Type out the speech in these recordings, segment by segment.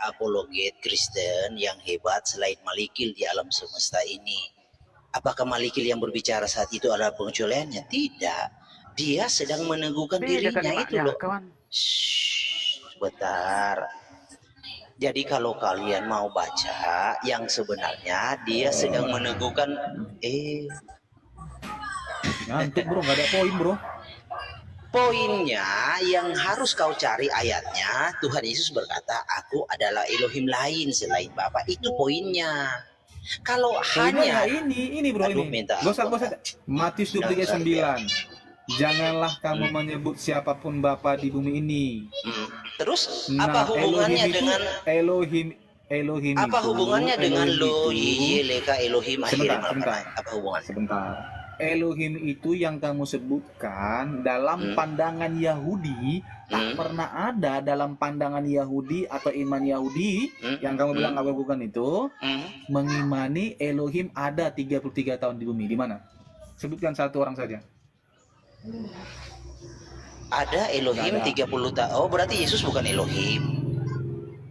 apologet Kristen yang hebat selain Malikil di alam semesta ini. Apakah Malikil yang berbicara saat itu adalah pengecualiannya? Tidak. Dia sedang meneguhkan dirinya itu loh. Shh, sebentar. Jadi kalau kalian mau baca yang sebenarnya dia sedang meneguhkan ngantuk bro, nggak ada poin bro. Poinnya yang harus kau cari ayatnya, Tuhan Yesus berkata, aku adalah Elohim lain selain Bapa. Itu poinnya. Kalau Poinnya hanya ini bro, aduh, ini minta gak usah Matius 23:9. Janganlah kamu menyebut siapapun Bapa di bumi ini. Terus apa hubungannya dengan Elohim apa itu, hubungannya dengan lo itu, leka Elohim akhirnya apa hubungannya? Sebentar. Elohim itu yang kamu sebutkan dalam pandangan Yahudi tak pernah ada dalam pandangan Yahudi atau iman Yahudi yang kamu bilang bukan itu mengimani Elohim ada 33 tahun di bumi. Di mana? Sebutkan satu orang saja. Ada Elohim 30 tahun. Oh, berarti Yesus bukan Elohim.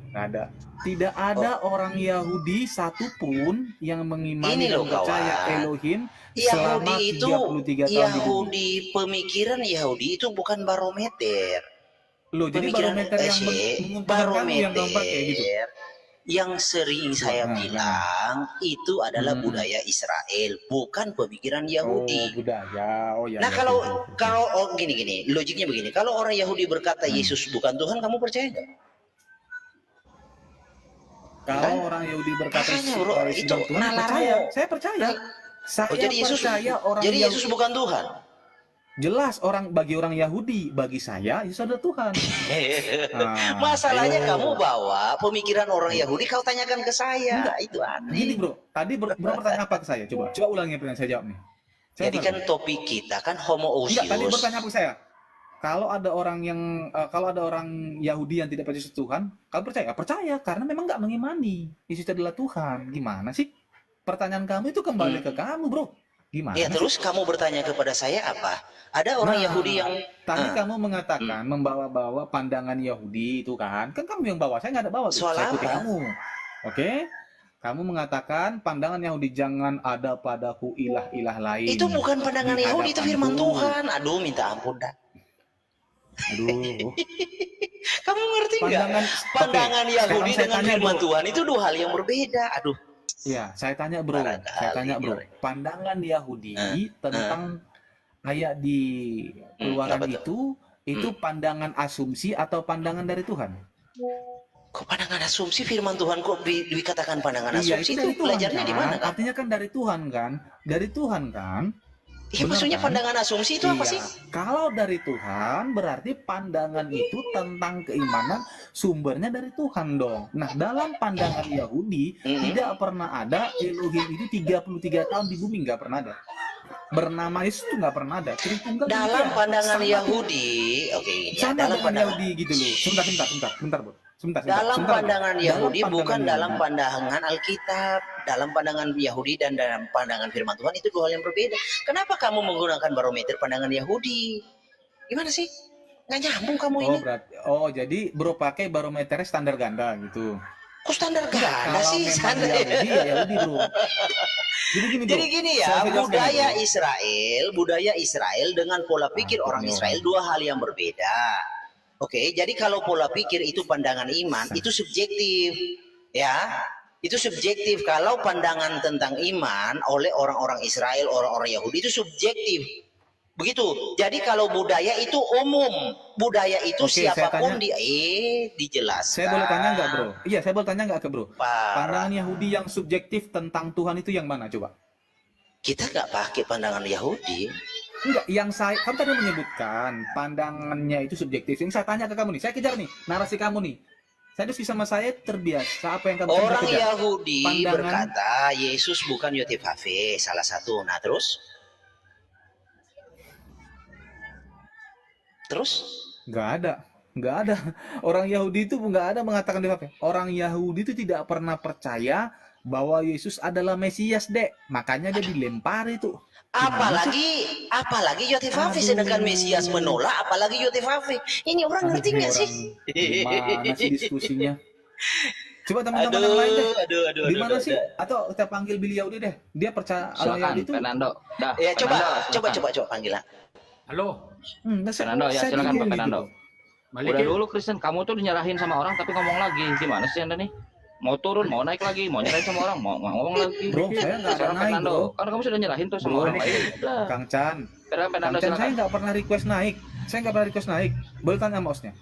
Nggak ada. Tidak ada orang Yahudi satupun yang mengimani dan percaya Elohim selama 33 tahun Yahudi, pemikiran Yahudi itu bukan barometer. Loh, jadi barometer yang kamu pakai gitu. Yang sering saya bilang itu adalah budaya Israel, bukan pemikiran Yahudi. Budaya. Oh ya. Nah, kalau gini, logiknya begini. Kalau orang Yahudi berkata Yesus bukan Tuhan, kamu percaya nggak? Kalau orang Yahudi berkata Yesus bukan Tuhan, saya percaya. Jadi Yesus bukan Tuhan. Jelas bagi orang Yahudi, bagi saya Yesus adalah Tuhan. Masalahnya kamu bawa pemikiran orang Yahudi, kau tanyakan ke saya. Enggak, itu aneh. Gini bro, tadi bro bertanya apa ke saya? Coba ulangi pertanyaan saya jawab nih. Jadi kan topik kita kan homoousios. Enggak, tadi bertanya apa ke saya? Kalau ada orang Yahudi yang tidak percaya Tuhan, kalian percaya? Percaya, karena memang nggak mengimani Yesus adalah Tuhan. Gimana sih? Pertanyaan kamu itu kembali ke kamu, bro. Gimana? Ya, terus kamu bertanya kepada saya apa? Ada orang Yahudi yang tadi kamu mengatakan membawa-bawa pandangan Yahudi itu kan kamu yang bawa, saya nggak ada bawa. Soal saya ikuti apa? kamu, oke? Kamu mengatakan pandangan Yahudi, jangan ada padaku ilah-ilah lain. Itu bukan pandangan Yahudi, itu firman Tuhan. Aduh, minta ampun dah. Aduh. Kamu ngerti nggak? Pandangan Yahudi dengan firman Tuhan itu dua hal yang berbeda. Aduh. Ya, saya tanya bro. Pandangan Yahudi tentang ayat di Keluaran itu pandangan asumsi atau pandangan dari Tuhan? Kok pandangan asumsi? Firman Tuhan kok dikatakan pandangan asumsi? Itu belajarnya di mana? Artinya kan dari Tuhan kan? Dari Tuhan kan? Ya, maksudnya kan? Pandangan asumsi itu apa sih? Kalau dari Tuhan berarti pandangan itu tentang keimanan sumbernya dari Tuhan dong. Nah, dalam pandangan Yahudi tidak pernah ada Elohim itu 33 tahun di bumi, nggak pernah ada. Bernama Yesus itu nggak pernah ada. Dalam pandangan Yahudi, dalam pandangan Yahudi gitu loh. Sebentar, Bro. Dalam pandangan Yahudi bukan dalam pandangan Alkitab. Dalam pandangan Yahudi dan dalam pandangan firman Tuhan itu dua hal yang berbeda. Kenapa kamu menggunakan barometer pandangan Yahudi? Gimana sih? Nggak nyambung kamu ini. Jadi bro pakai barometernya standar ganda gitu. Kok standar ganda sih? Standar Yahudi bro. Jadi gini ya, budaya Israel dengan pola pikir orang Israel dua hal yang berbeda. Oke, jadi kalau pola pikir itu pandangan iman, itu subjektif. Ya, itu subjektif. Kalau pandangan tentang iman oleh orang-orang Israel, orang-orang Yahudi itu subjektif. Begitu. Jadi kalau budaya itu umum. Budaya itu siapapun dijelaskan. Saya boleh tanya nggak bro? Iya, saya boleh tanya nggak ke bro? Pandangan Yahudi yang subjektif tentang Tuhan itu yang mana coba? Kita nggak pakai pandangan Yahudi. Enggak, kamu tadi menyebutkan pandangannya itu subjektif. Yang saya tanya ke kamu nih, saya kejar nih narasi kamu nih. Saya diskusi sama saya terbiasa apa yang kamu orang Yahudi berkata Yesus bukan Yotifave salah satu. Nah terus nggak ada orang Yahudi itu nggak ada mengatakan Yotifave. Orang Yahudi itu tidak pernah percaya bahwa Yesus adalah Mesias, Dek. Makanya dia dilempar itu. Apalagi Yotifave, sedangkan Mesias menolak, apalagi Yotifave. Ini orang ngerti nggak sih? Gimana sih diskusinya? Coba teman-teman yang lain deh. Aduh. Di mana sih? Atau kita panggil Billy Yahudi deh. Dia percaya Allah Silakan Yahudi itu. Fernando. Dah. Ya Fernando, coba panggil lah. Halo, Fernando, ya, silakan, Pak Fernando. Udah Malikin. dulu Kristen, kamu tuh dinyerahin sama orang tapi ngomong lagi. Gimana sih Anda nih? Mau turun, mau naik lagi, mau nyerahin sama orang, mau ngomong lagi. Bro, saya nggak ada Sekarang naik, Fernando, bro. kan kamu sudah nyerahin tuh sama Bro, orang lain. Udah. Kang Chan. Sekarang Fernando Kang Chan, saya silakan. nggak pernah request naik. Saya nggak pernah request naik. Boleh tanya sama hostnya.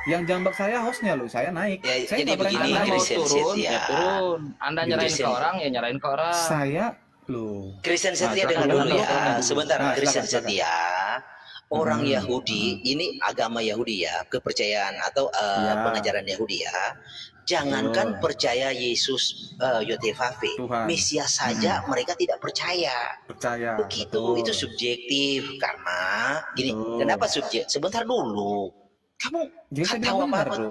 Yang jambak saya hostnya loh, saya naik. Ya, Saya jadi nggak pernah begini, Anda naik. mau Kristen turun, Setia. ya turun. Anda nyerahin ke Kristen. orang, ya nyerahin ke orang. Saya loh. Kristen Setia Nah, dengar silakan dulu dulu, ya. silakan. Sebentar, Nah, Kristen silakan. Setia. Orang Yahudi, ini agama Yahudi ya, kepercayaan atau Ya. pengajaran Yahudi ya. Jangankan percaya Yesus Yotevave, Tuhan. Mesias saja mereka tidak percaya. Percaya. Begitu, Betul. itu subjektif karena gini. Betul. Kenapa subjektif? Sebentar dulu. Kamu Jadi saya nggak bilang tahu benar, apa-apa. bro.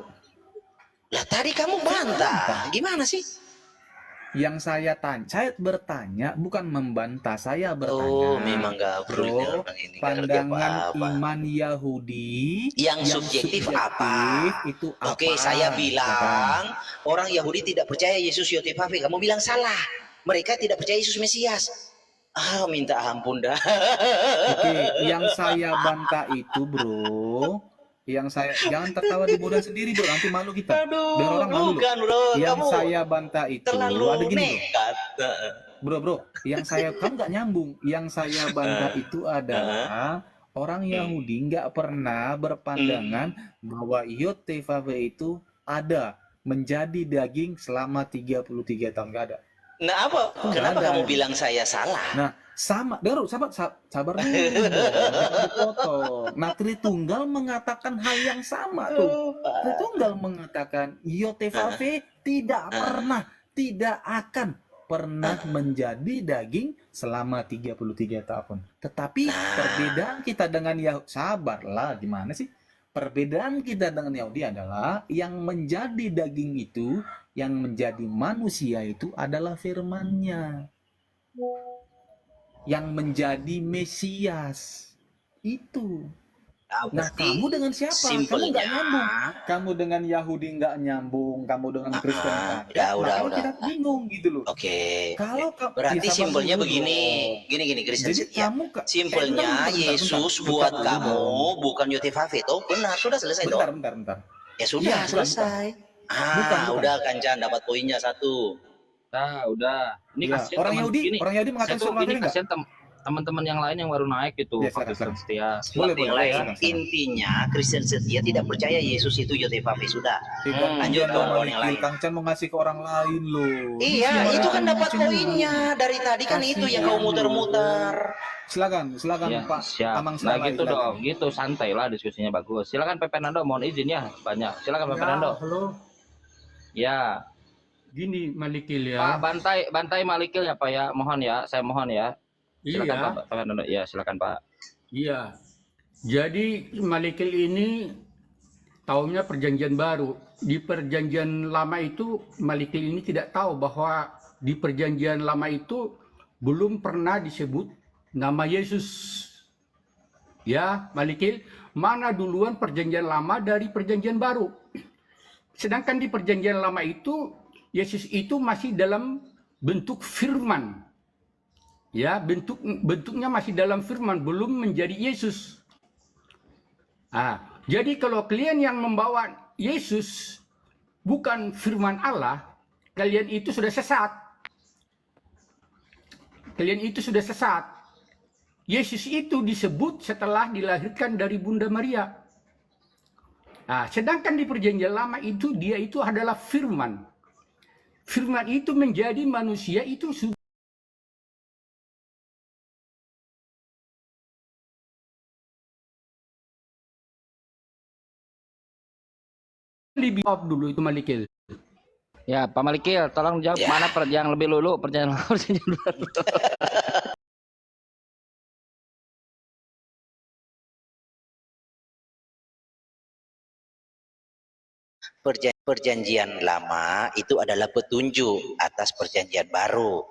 Lah tadi kamu bantah. Gimana sih? Yang saya bertanya bukan membantah, saya bertanya. Oh, memang nggak perlu Bro, dengan orang ini. Nggak ngerti pandangan apa-apa. iman Yahudi Yang subjektif apa? itu apa? Oke, saya Ya bilang kan? orang Yahudi tidak percaya Yesus Yotevave. Kamu bilang salah. Mereka tidak percaya Yesus Mesias. Ah, minta ampun dah. Oke, yang saya bantah itu, bro. Yang saya jangan tertawa di bodan sendiri, bro. Nanti malu kita. Biar orang malu loh. bukan bro. Yang Kamu saya bantah itu terlalu ada gini, nekat. bro. Yang saya kamu nggak nyambung. Yang saya bantah itu adalah orang Yahudi nggak pernah berpandangan bahwa Yotevave itu ada menjadi daging selama 33 tahun, nggak ada. Nah, apa? Oh, Kenapa nggak ada. kamu bilang saya salah? Nah, sama, baru sabar dulu dong, jangan dipotong. Nah, Tritunggal mengatakan hal yang sama tuh. Tritunggal mengatakan Yotevave tidak akan pernah menjadi daging selama 33 tahun. Tetapi perbedaan kita dengan Yahudi, sabarlah, gimana sih? Perbedaan kita dengan Yahudi adalah yang menjadi daging itu, yang menjadi manusia itu adalah firman-Nya. Yang menjadi Mesias itu. Nah, berarti kamu dengan siapa? Kamu simpelnya- nggak nyambung. Kamu dengan Yahudi nggak nyambung. Kamu dengan Kristen nggak. udah. Makanya kita bingung gitu loh. Oke. Kalau Berarti sabar simpelnya dulu begini. dong. Gini Kristen Jadi Setia. kamu Simpelnya Yesus buat kamu bukan Yotevave toh? Benar, sudah selesai toh? Bentar. Ya sudah Iya, bukan, selesai. Bukan. Udah Kancan dapat poinnya satu. Nah, udah. Ini Iya. kasihan Orang teman- Yahudi, gini, orang Yahudi saya mengatakan tuh surga gini enggak? kasihan teman-teman yang lain yang baru naik gitu. Iya, Pak silakan. Kristen Setia. Boleh, Yang boleh, lain silakan. intinya Kristen Setia tidak percaya Yesus itu Yotevave sudah. Lanjut Lanjut dong, orang yang lain. Kang Chan mau ngasih ke orang lain loh. Iya, Gimana itu kan dapat macam poinnya. Dari tadi kan Kasih itu yang kau dulu. muter-muter. Silakan Ya, Pak siap. Amang Nah Salai, gitu silakan. dong, gitu santai lah diskusinya bagus. Silakan Pak Fernando, mohon izin ya banyak. Silakan Pak Fernando. Halo, Ya, gini Malikil ya. Pak bantai Malikil ya Pak ya, mohon ya, saya mohon ya. Silakan Iya, Pak Fernando. Ya silakan Pak. iya. Jadi Malikil ini tahunnya perjanjian baru. Di perjanjian lama itu Malikil ini tidak tahu bahwa di perjanjian lama itu belum pernah disebut nama Yesus. Ya, Malikil, mana duluan perjanjian lama dari perjanjian baru? Sedangkan di perjanjian lama itu Yesus itu masih dalam bentuk firman. Ya, bentuknya masih dalam firman, belum menjadi Yesus. Jadi kalau kalian yang membawa Yesus bukan firman Allah, kalian itu sudah sesat. Kalian itu sudah sesat. Yesus itu disebut setelah dilahirkan dari Bunda Maria. Sedangkan di perjanjian lama itu dia itu adalah firman. Firman itu menjadi manusia itu sudah lebih dulu itu Malikil. Ya Pak Malikil, tolong jawab Ya. mana yang lebih lulu perjanjian lama perjanjian baru. Perjanjian lama itu adalah petunjuk atas perjanjian baru.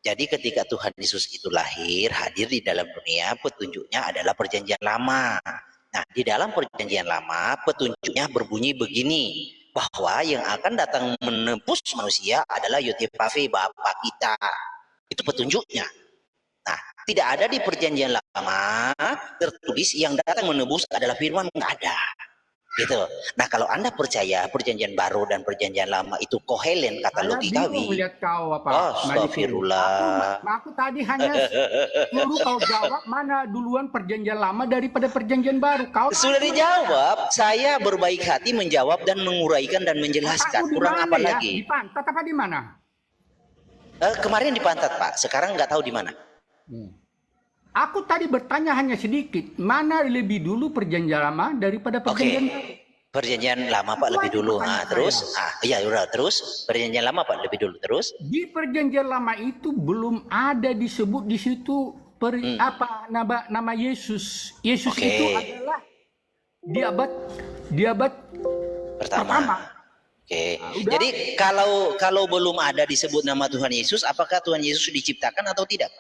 Jadi ketika Tuhan Yesus itu lahir, hadir di dalam dunia, petunjuknya adalah perjanjian lama. Nah, di dalam perjanjian lama, petunjuknya berbunyi begini. bahwa yang akan datang menebus manusia adalah Yotipave, Bapa kita. Itu petunjuknya. Nah, tidak ada di perjanjian lama tertulis yang datang menebus adalah firman, nggak ada. Gitu. Nah, kalau Anda percaya perjanjian baru dan perjanjian lama itu kohelen kata Saya bingung logikawi. melihat kau apa. Astagfirullah. Aku tadi hanya suruh kau jawab mana duluan perjanjian lama daripada perjanjian baru. Kau Sudah dijawab. Saya berbaik hati menjawab dan menguraikan dan menjelaskan. otakku di Kurang mana apa ya? lagi? Di pantat apa di mana? Kemarin di pantat, Pak. Sekarang nggak tahu di mana. Aku tadi bertanya hanya sedikit. Mana lebih dulu perjanjian lama daripada perjanjian baru? Perjanjian lama Pak lebih dulu. Nah, terus, ya udah terus. Perjanjian lama Pak lebih dulu terus. Di perjanjian lama itu belum ada disebut di situ apa nama Yesus. Yesus Oke. itu adalah di abad pertama. Oke. Udah. Jadi kalau belum ada disebut nama Tuhan Yesus, apakah Tuhan Yesus diciptakan atau tidak?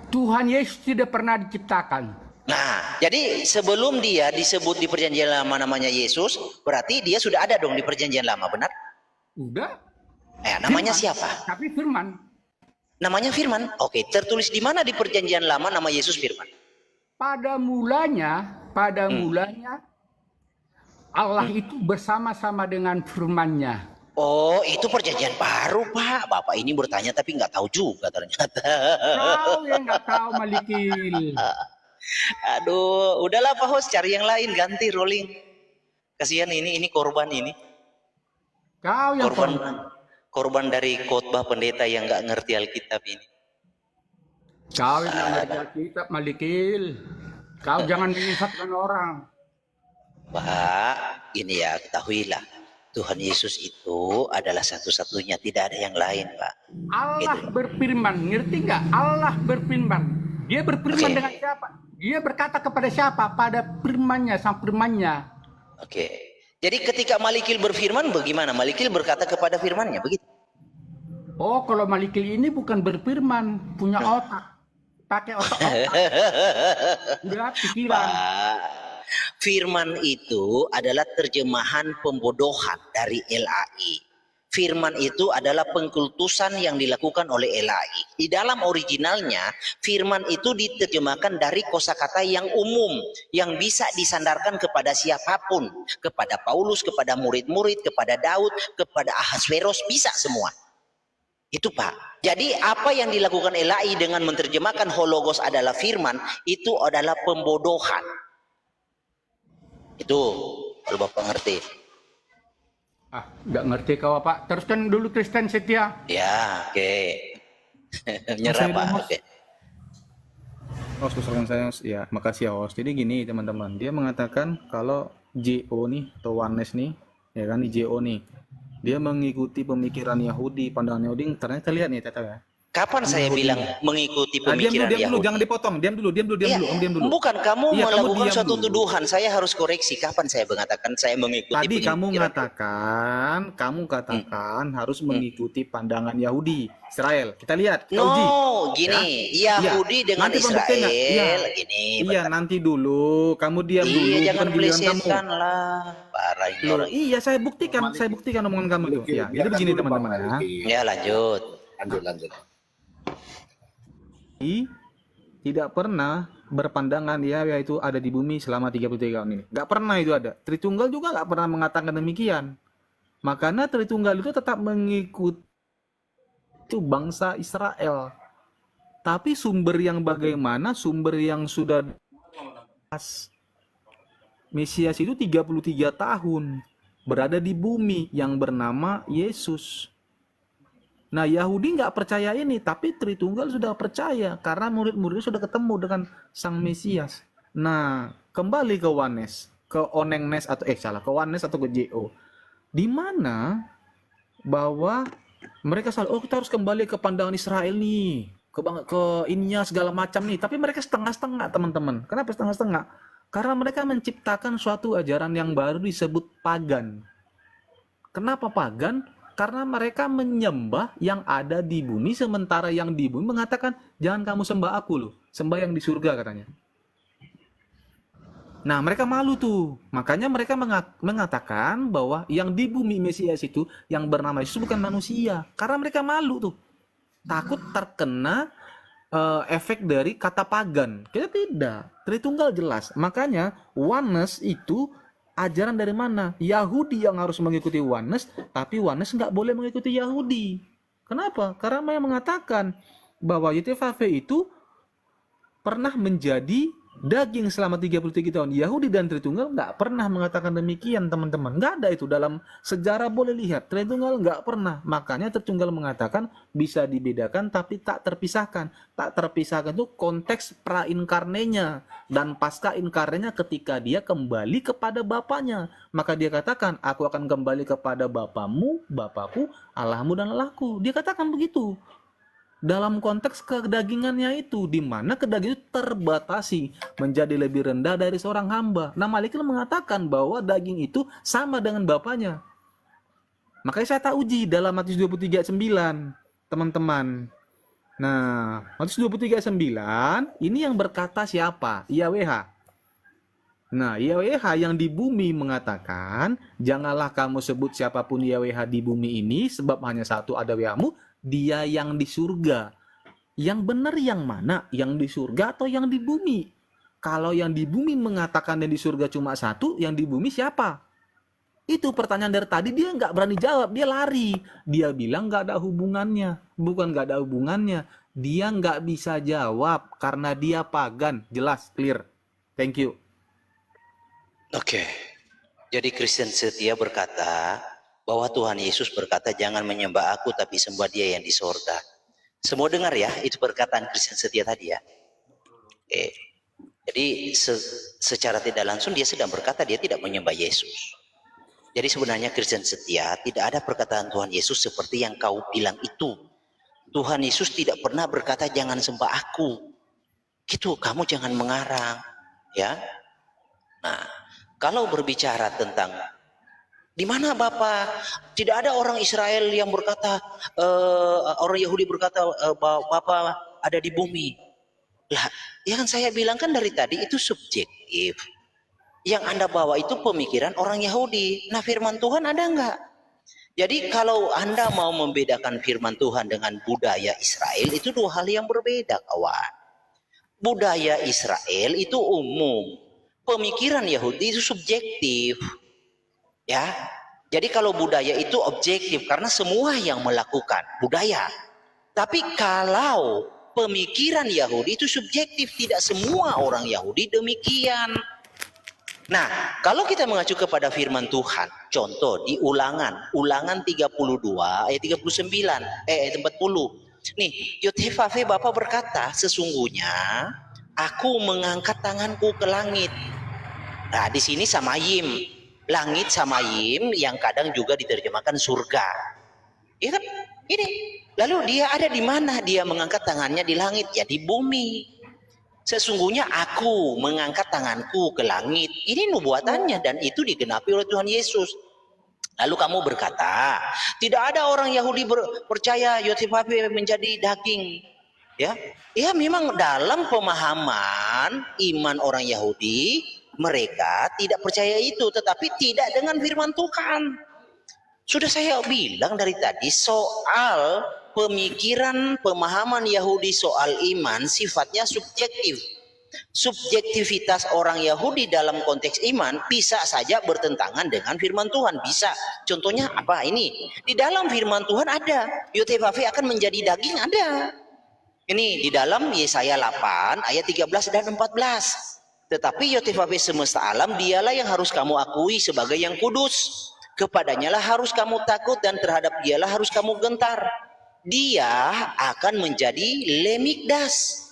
Tuhan Yesus tidak pernah diciptakan. Nah, jadi sebelum dia disebut di perjanjian lama namanya Yesus, berarti dia sudah ada dong di perjanjian lama, benar? Udah. Namanya Firman. siapa? Tapi firman. Namanya Firman. Oke, tertulis di mana di perjanjian lama nama Yesus Firman? Pada mulanya Allah itu bersama-sama dengan firman-Nya. Oh, itu perjanjian baru, Pak. Bapak ini bertanya tapi nggak tahu juga ternyata. Kau yang nggak tahu Malikil. Aduh, udahlah Pak Host, cari yang lain, ganti rolling. Kasihan ini korban ini. Kau yang Korban dari khotbah pendeta yang nggak ngerti Alkitab ini. Kau yang nggak ngerti Alkitab Malikil. Kau jangan menyesatkan orang. Pak, ini ya ketahuilah. Tuhan Yesus itu adalah satu-satunya, tidak ada yang lain, Pak. Allah berfirman, ngerti nggak? Allah berfirman. Dia berfirman dengan siapa? Dia berkata kepada siapa? Pada firman-Nya, sang firman-Nya. Oke. Jadi ketika Malikil berfirman, bagaimana? Malikil berkata kepada firman-Nya, begitu? Oh, kalau Malikil ini bukan berfirman, punya otak. Pakai otak-otak. Udah pikiran. Pak, firman itu adalah terjemahan pembodohan dari LAI. Firman itu adalah pengkultusan yang dilakukan oleh LAI. Di dalam originalnya, firman itu diterjemahkan dari kosakata yang umum, yang bisa disandarkan kepada siapapun, kepada Paulus, kepada murid-murid, kepada Daud, kepada Ahasveros, bisa semua. Itu Pak. Jadi apa yang dilakukan LAI dengan menerjemahkan hologos adalah firman, itu adalah pembodohan. Itu kalau Bapak ngerti. Nggak ngerti kau apa. Teruskan dulu Kristen Setia. Ya, oke. Nyerah Pak. Oke. Host, misalkan saya, ya makasih ya host. Jadi gini teman-teman, dia mengatakan kalau JO nih atau Oneness nih, ya kan, di JO nih, dia mengikuti pemikiran Yahudi, pandangan Yahudi. Ternyata lihat nih Tata ya. Kapan saya bilang mengikuti pemikiran diam dulu, Yahudi? jangan dipotong. Diam dulu. Iya, Diam dulu. bukan kamu Iya, kamu melakukan diam suatu dulu. tuduhan. Saya harus koreksi. Kapan saya mengatakan saya mengikuti Tadi pemikiran? kamu katakan harus mengikuti pandangan Yahudi, Israel. Kita lihat, kita uji. No, gini, Yahudi dengan Nanti pembuktian nggak? Israel, Iya. gini. Iya, nanti dulu. Kamu diam dulu. Iya, jangan bukan giliran kamu. plesetan lah. Parah ini Loh, orang. iya, saya buktikan omongan kamu tuh. Ya, jadi begini teman-teman ya. Ya lanjut. Lanjut. Tidak pernah berpandangan dia yaitu ada di bumi selama 33 tahun ini. Gak pernah itu ada. Tritunggal juga gak pernah mengatakan demikian. Makanya Tritunggal itu tetap mengikuti itu bangsa Israel. Tapi sumber yang bagaimana? Sumber yang sudah Mesias itu 33 tahun berada di bumi yang bernama Yesus. Nah, Yahudi nggak percaya ini, tapi Tritunggal sudah percaya karena murid-muridnya sudah ketemu dengan Sang Mesias. Nah, kembali ke Oneness, ke Oneness atau ke JO. Di mana bahwa mereka selalu, kita harus kembali ke pandangan Israel nih, ke ininya segala macam nih. Tapi mereka setengah-setengah, teman-teman. Kenapa setengah-setengah? Karena mereka menciptakan suatu ajaran yang baru disebut pagan. Kenapa pagan? Karena mereka menyembah yang ada di bumi, sementara yang di bumi mengatakan, jangan kamu sembah aku loh, sembah yang di surga katanya. Nah, mereka malu tuh. Makanya mereka mengatakan bahwa yang di bumi Mesias itu yang bernama Yesus bukan manusia. Karena mereka malu tuh. Takut terkena efek dari kata pagan. Kita tidak. Tritunggal jelas. Makanya oneness itu ajaran dari mana? Yahudi yang harus mengikuti oneness, tapi oneness nggak boleh mengikuti Yahudi. Kenapa? Karena mereka mengatakan bahwa YTVV itu pernah menjadi daging selama 33 tahun. Yahudi dan Tritunggal nggak pernah mengatakan demikian, teman-teman. Nggak ada itu dalam sejarah, boleh lihat. Tritunggal nggak pernah. Makanya Tritunggal mengatakan bisa dibedakan tapi tak terpisahkan. Tak terpisahkan itu konteks prainkarnenya dan pasca inkarnenya ketika dia kembali kepada Bapaknya. Maka dia katakan, aku akan kembali kepada Bapamu, Bapakku, Allahmu dan Allahku. Dia katakan begitu. Dalam konteks kedagingannya itu, di mana kedagingan itu terbatasi menjadi lebih rendah dari seorang hamba. Nah, Malaikat mengatakan bahwa daging itu sama dengan bapaknya. Makanya saya tak uji dalam Matius 23 ayat 9, teman-teman. Nah, Matius 23 ayat 9, ini yang berkata siapa? YHWH. Nah, YHWH yang di bumi mengatakan, janganlah kamu sebut siapapun YHWH di bumi ini, sebab hanya satu ada WH-mu, dia yang di surga. Yang benar yang mana? Yang di surga atau yang di bumi? Kalau yang di bumi mengatakan yang di surga cuma satu, yang di bumi siapa? Itu pertanyaan dari tadi, dia nggak berani jawab, dia lari. Dia bilang nggak ada hubungannya. Bukan nggak ada hubungannya, dia nggak bisa jawab karena dia pagan. Jelas, clear. Thank you. Oke. Jadi Kristen setia berkata bahwa Tuhan Yesus berkata jangan menyembah aku tapi sembah dia yang di sorga. Semua dengar ya, itu perkataan Kristen setia tadi ya. Jadi secara tidak langsung dia sedang berkata dia tidak menyembah Yesus. Jadi sebenarnya Kristen setia tidak ada perkataan Tuhan Yesus seperti yang kau bilang itu. Tuhan Yesus tidak pernah berkata jangan sembah aku. Gitu, kamu jangan mengarang. Ya. Nah, kalau berbicara tentang di mana Bapak? Tidak ada orang Israel yang berkata, orang Yahudi berkata, Bapak ada di bumi. Lah, yang saya bilang kan dari tadi itu subjektif. Yang Anda bawa itu pemikiran orang Yahudi. Nah, firman Tuhan ada enggak? Jadi kalau Anda mau membedakan firman Tuhan dengan budaya Israel, itu dua hal yang berbeda, kawan. Budaya Israel itu umum. Pemikiran Yahudi itu subjektif. Ya, jadi kalau budaya itu objektif karena semua yang melakukan budaya. Tapi kalau pemikiran Yahudi itu subjektif, tidak semua orang Yahudi demikian. Nah, kalau kita mengacu kepada firman Tuhan, contoh di Ulangan 32 ayat 39 ayat 40. Nih, YHWH Bapak berkata, sesungguhnya aku mengangkat tanganku ke langit. Nah, di sini samayim. Langit samayim yang kadang juga diterjemahkan surga. Ya kan? Ini. Lalu dia ada di mana? Dia mengangkat tangannya di langit, ya di bumi. Sesungguhnya aku mengangkat tanganku ke langit. Ini nubuatannya dan itu digenapi oleh Tuhan Yesus. Lalu kamu berkata, tidak ada orang Yahudi percaya YHWH menjadi daging. Ya, ya memang dalam pemahaman iman orang Yahudi, mereka tidak percaya itu, tetapi tidak dengan firman Tuhan. Sudah saya bilang dari tadi, soal pemikiran, pemahaman Yahudi soal iman sifatnya subjektif. Subjektivitas orang Yahudi dalam konteks iman bisa saja bertentangan dengan firman Tuhan. Bisa. Contohnya apa ini? Di dalam firman Tuhan ada, YHWH akan menjadi daging, ada. Ini di dalam Yesaya 8 ayat 13 dan 14. Tetapi YHWH semesta alam, dialah yang harus kamu akui sebagai yang kudus. Kepadanya lah harus kamu takut dan terhadap dialah harus kamu gentar. Dia akan menjadi lemikdas.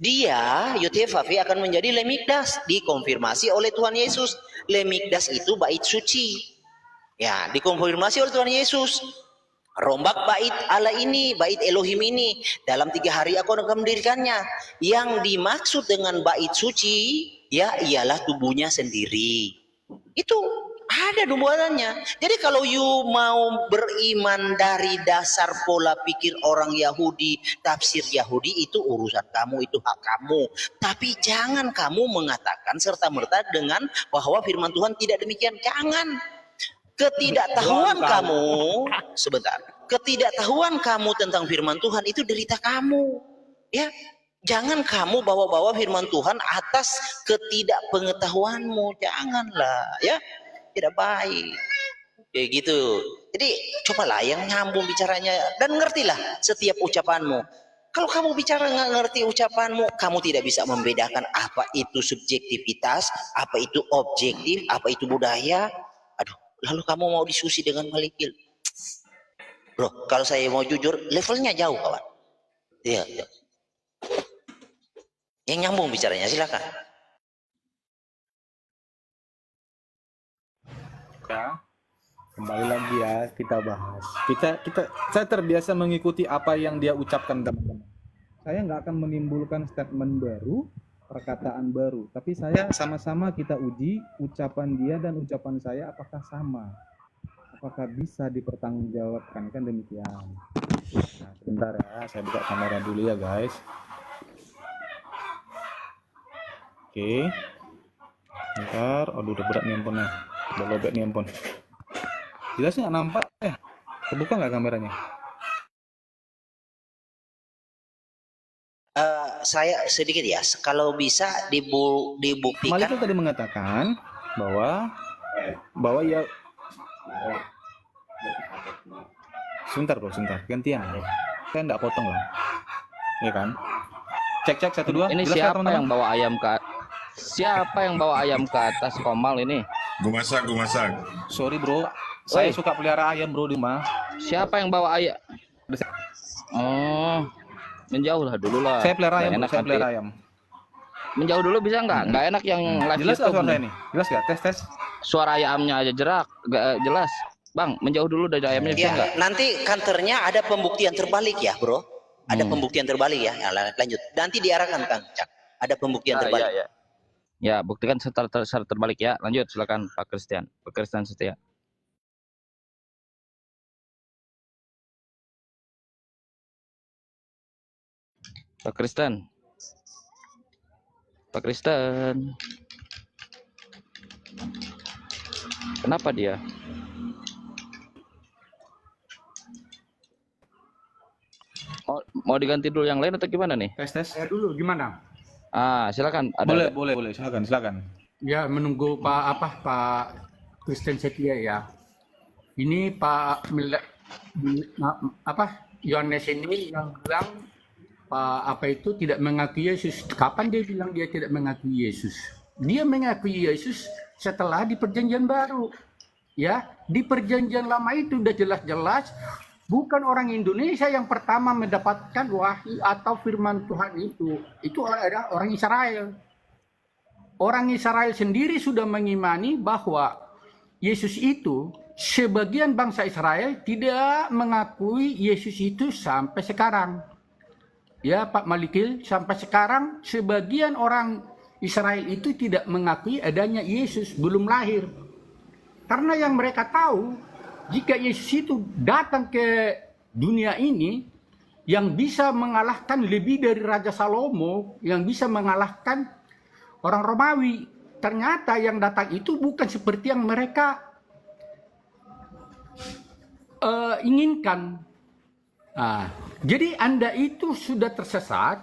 Dia, YHWH akan menjadi lemikdas. Dikonfirmasi oleh Tuhan Yesus. Lemikdas itu bait suci. Ya, dikonfirmasi oleh Tuhan Yesus. Rombak bait Allah ini, bait Elohim ini, dalam 3 hari aku akan mendirikannya. Yang dimaksud dengan bait suci, ya ialah tubuhnya sendiri. Itu Ada nubuatannya. Jadi kalau you mau beriman dari dasar pola pikir orang Yahudi, tafsir Yahudi, itu urusan kamu, itu hak kamu. Tapi jangan kamu mengatakan serta-merta dengan bahwa firman Tuhan tidak demikian. Jangan. Ketidaktahuan kamu, sebentar. Ketidaktahuan kamu tentang firman Tuhan itu derita kamu. Ya. Jangan kamu bawa-bawa firman Tuhan atas ketidakpengetahuanmu. Janganlah, ya. Tidak baik. Kayak gitu. Jadi cobalah yang nyambung bicaranya dan ngertilah setiap ucapanmu. Kalau kamu bicara nggak ngerti ucapanmu, kamu tidak bisa membedakan apa itu subjektivitas, apa itu objektif, apa itu budaya. Aduh, lalu kamu mau diskusi dengan Malikil. Bro, kalau saya mau jujur, levelnya jauh, kawan. Iya, iya. Yang nyambung bicaranya, silakan. Ya, kembali lagi ya kita bahas. Saya terbiasa mengikuti apa yang dia ucapkan, teman-teman. Saya nggak akan menimbulkan statement baru, perkataan baru, tapi saya sama-sama kita uji ucapan dia dan ucapan saya apakah sama, apakah bisa dipertanggungjawabkan, kan demikian. Nah, sebentar ya, saya buka kamera dulu ya guys. Oke, bentar. Aduh, udah berat nih handphonenya. Udah lobek nih handphone. Jelas nggak nampak ya? Kebuka nggak kameranya? Saya sedikit ya, kalau bisa dibuktikan. Malik tadi mengatakan bahwa ya, sebentar bro, sebentar, gantian bro. Saya nggak potong lah, ya kan? Cek 1 2. Ini jelas siapa teman-teman? yang bawa ayam ke atas Komal ini? Gue masak. Sorry bro, saya suka pelihara ayam bro di rumah. Siapa yang bawa ayam? Oh, menjauhlah dulu lah. Saya pelihara ayam, Nggak bro. Saya enak pelihara nanti. ayam. Menjauh dulu bisa nggak? Nggak enak yang live Jelas nggak YouTube suara nih. ini? Jelas nggak? Tes. Suara ayamnya aja jerak, nggak jelas. Bang, menjauh dulu dari ayamnya bisa Ya, nggak? nanti kantornya ada pembuktian terbalik ya, bro. Ada pembuktian terbalik ya. Ya, lanjut. Nanti diarahkan, Kang Cak. Ada pembuktian terbalik. Iya. Ya, buktikan secara terbalik ya. Lanjut, silakan Pak Christian. Pak Christian Setia. Pak Kristen. Kenapa dia? Mau diganti dulu yang lain atau gimana nih? Tes. Saya dulu gimana? Silakan. Ada. Boleh. Silakan. Ya, menunggu Pak Kristen Setia ya. Ini Yohanes ini yang bilang tidak mengakui Yesus. Kapan dia bilang dia tidak mengakui Yesus? Dia mengakui Yesus setelah di perjanjian baru. Ya, di perjanjian lama itu udah jelas-jelas bukan orang Indonesia yang pertama mendapatkan wahyu atau firman Tuhan itu. Itu adalah orang Israel. Orang Israel sendiri sudah mengimani bahwa Yesus itu, sebagian bangsa Israel tidak mengakui Yesus itu sampai sekarang. Ya Pak Malikil, sampai sekarang sebagian orang Israel itu tidak mengakui adanya Yesus belum lahir. Karena yang mereka tahu, jika Yesus itu datang ke dunia ini, yang bisa mengalahkan lebih dari Raja Salomo, yang bisa mengalahkan orang Romawi. Ternyata yang datang itu bukan seperti yang mereka inginkan. Nah, jadi Anda itu sudah tersesat,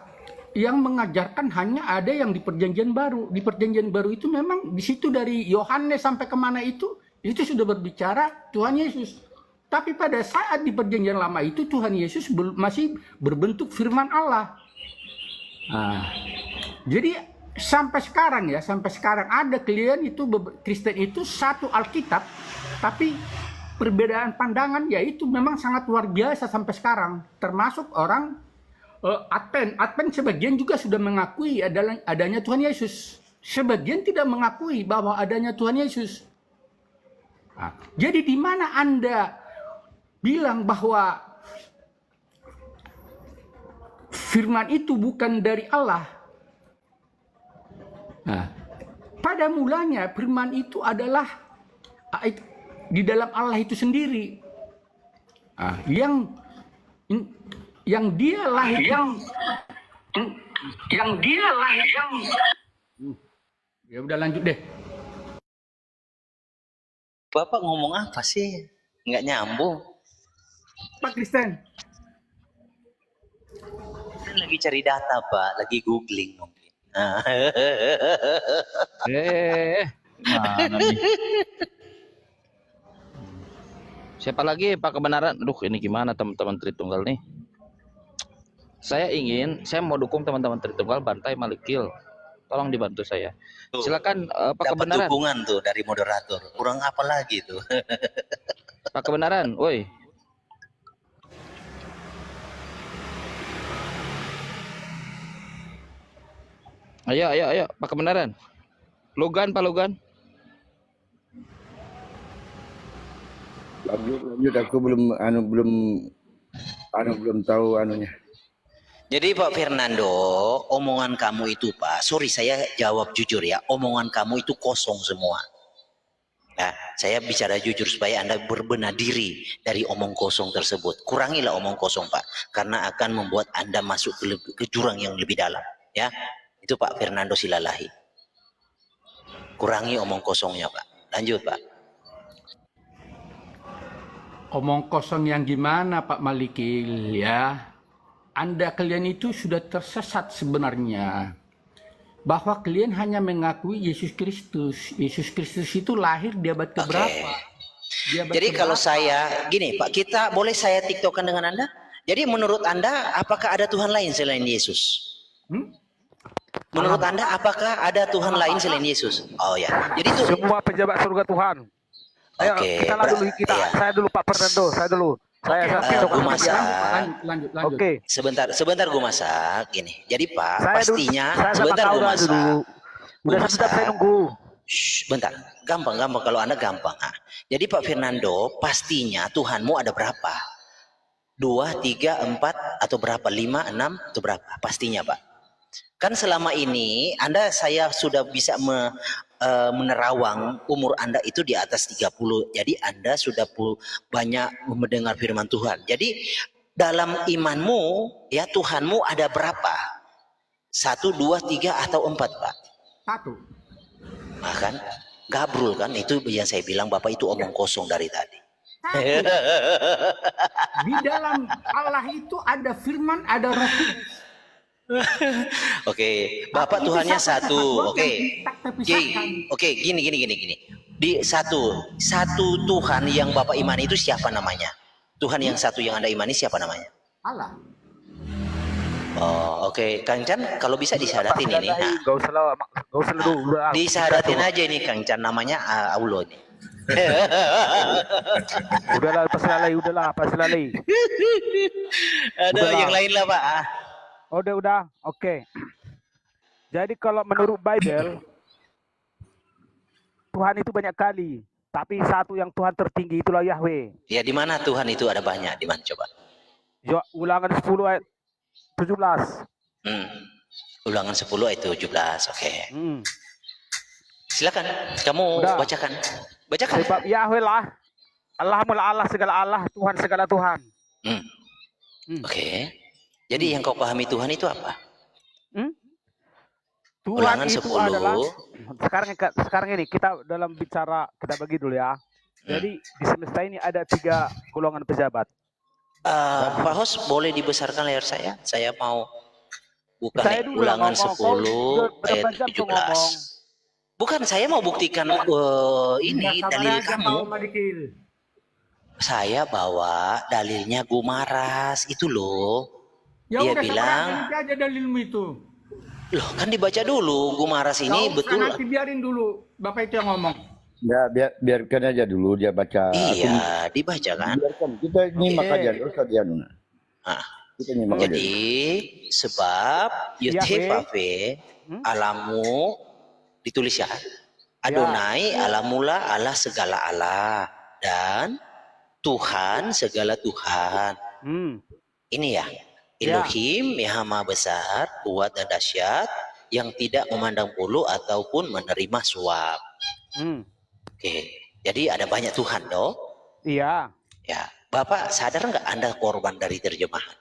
yang mengajarkan hanya ada yang di perjanjian baru. Di perjanjian baru itu memang di situ dari Yohanes sampai kemana itu sudah berbicara Tuhan Yesus. Tapi pada saat di perjanjian lama itu Tuhan Yesus masih berbentuk firman Allah. Nah, jadi sampai sekarang ada klien itu Kristen itu satu Alkitab, tapi perbedaan pandangan yaitu memang sangat luar biasa sampai sekarang. Termasuk orang Advent sebagian juga sudah mengakui adanya Tuhan Yesus. Sebagian tidak mengakui bahwa adanya Tuhan Yesus. Nah, jadi di mana Anda bilang bahwa firman itu bukan dari Allah? Nah, pada mulanya firman itu adalah di dalam Allah itu sendiri. Yang dia lahir ya udah lanjut deh. Bapak ngomong apa sih? Nggak nyambung. Pak Kristen. Kan lagi cari data, Pak. Lagi googling mungkin. Mana nih? Siapa lagi Pak Kebenaran? Aduh, ini gimana teman-teman Tritunggal nih? Saya mau dukung teman-teman Tritunggal Bantai Malikil. Tolong dibantu saya. Silakan Pak Dapat Kebenaran. dukungan tuh dari moderator. Kurang apa lagi tuh? Pak Kebenaran, woi. Ayo, Pak Kebenaran. Logan, Pak Logan. Lanjut, aku belum tahu anunya. Jadi Pak Fernando, omongan kamu itu Pak, sorry saya jawab jujur ya, omongan kamu itu kosong semua. Nah, saya bicara jujur supaya Anda berbenah diri dari omong kosong tersebut. Kurangilah omong kosong Pak, karena akan membuat Anda masuk ke jurang yang lebih dalam. Ya, itu Pak Fernando Silalahi. Kurangi omong kosongnya Pak. Lanjut Pak. Omong kosong yang gimana Pak Malikil ya? Kalian itu sudah tersesat sebenarnya. Bahwa kalian hanya mengakui Yesus Kristus. Yesus Kristus itu lahir di abad keberapa? Jadi kalau saya, gini Pak, boleh saya tiktokan dengan Anda? Jadi menurut Anda, apakah ada Tuhan lain selain Yesus? Menurut Anda, apakah ada Tuhan lain selain Yesus? Oh ya, jadi itu semua pejabat surga Tuhan. Ayo, kita dulu iya. Saya dulu Pak Fernando, saya dulu. Gue masak. Lanjut. Oke. Sebentar gue masak. Gini. Jadi Pak, Saya pastinya saya sebentar gue masak. Dulu. Udah sedap saya nunggu. Shh, bentar. Gampang kalau Anda gampang. Nah, jadi Pak Fernando, pastinya Tuhanmu ada berapa? 2, 3, 4 atau berapa? 5, 6 atau berapa? Pastinya Pak. Kan selama ini saya sudah bisa menerawang umur Anda itu di atas 30. Jadi Anda sudah banyak mendengar firman Tuhan. Jadi dalam imanmu ya Tuhanmu ada berapa? 1, 2, 3 atau 4 Pak? 1. Nah kan? Gabrul kan? Itu yang saya bilang Bapak itu omong kosong dari tadi. Di dalam Allah itu ada firman, ada roh kudus. Oke, Bapak Tuhannya satu. Oke, gini. Di satu Tuhan yang Bapak imani itu siapa namanya? Tuhan yang satu yang Anda imani siapa namanya? Allah. Oh, oke. Kang Chan, kalau bisa disyahadatin ini. Gak usah dulu. Disyahadatin aja ini Kang Chan, namanya Allah ini. Udahlah, pas lalai. Ada yang lain lah Pak. Udah. Oke. Jadi kalau menurut Bible, Tuhan itu banyak kali, tapi satu yang Tuhan tertinggi itulah Yahweh. Ya di mana Tuhan itu ada banyak? Di mana coba? Ulangan 10 ayat 17. Ulangan 10 ayat 17. Oke. Silakan kamu bacakan. Sebab Yahweh lah, Allah mula Allah segala Allah, Tuhan segala Tuhan. Oke. Jadi yang kau pahami Tuhan itu apa? Tuhan Ulangan itu 10. adalah sekarang ini kita dalam bicara, kita bagi dulu ya. Jadi di semesta ini ada 3 golongan pejabat. Pak Hos boleh dibesarkan layar saya? Saya mau buka nih, ulangan 10 ayat 17. Bukan, saya mau buktikan ini dalil kamu. Saya bawa dalilnya Gumaras itu loh. Ya dia udah, bilang aja dalilmu itu. Loh kan dibaca dulu Gumaras ini betul. Nanti biarin dulu Bapak itu yang ngomong. Ya biarkan aja dulu dia baca. Iya, dibaca kan. Biarkan kita nyimak aja dosa dia Nuna. Kita nyimak aja. Jadi sebab Yudhevave alamu ditulis ya. Adonai alamula Allah segala Allah dan Tuhan segala Tuhan. Ini ya. Elohim yang maha besar, kuat dan dahsyat, yang tidak memandang bulu ataupun menerima suap. Oke. Jadi ada banyak Tuhan dong. Iya. Ya, Bapak sadar nggak Anda korban dari terjemahan?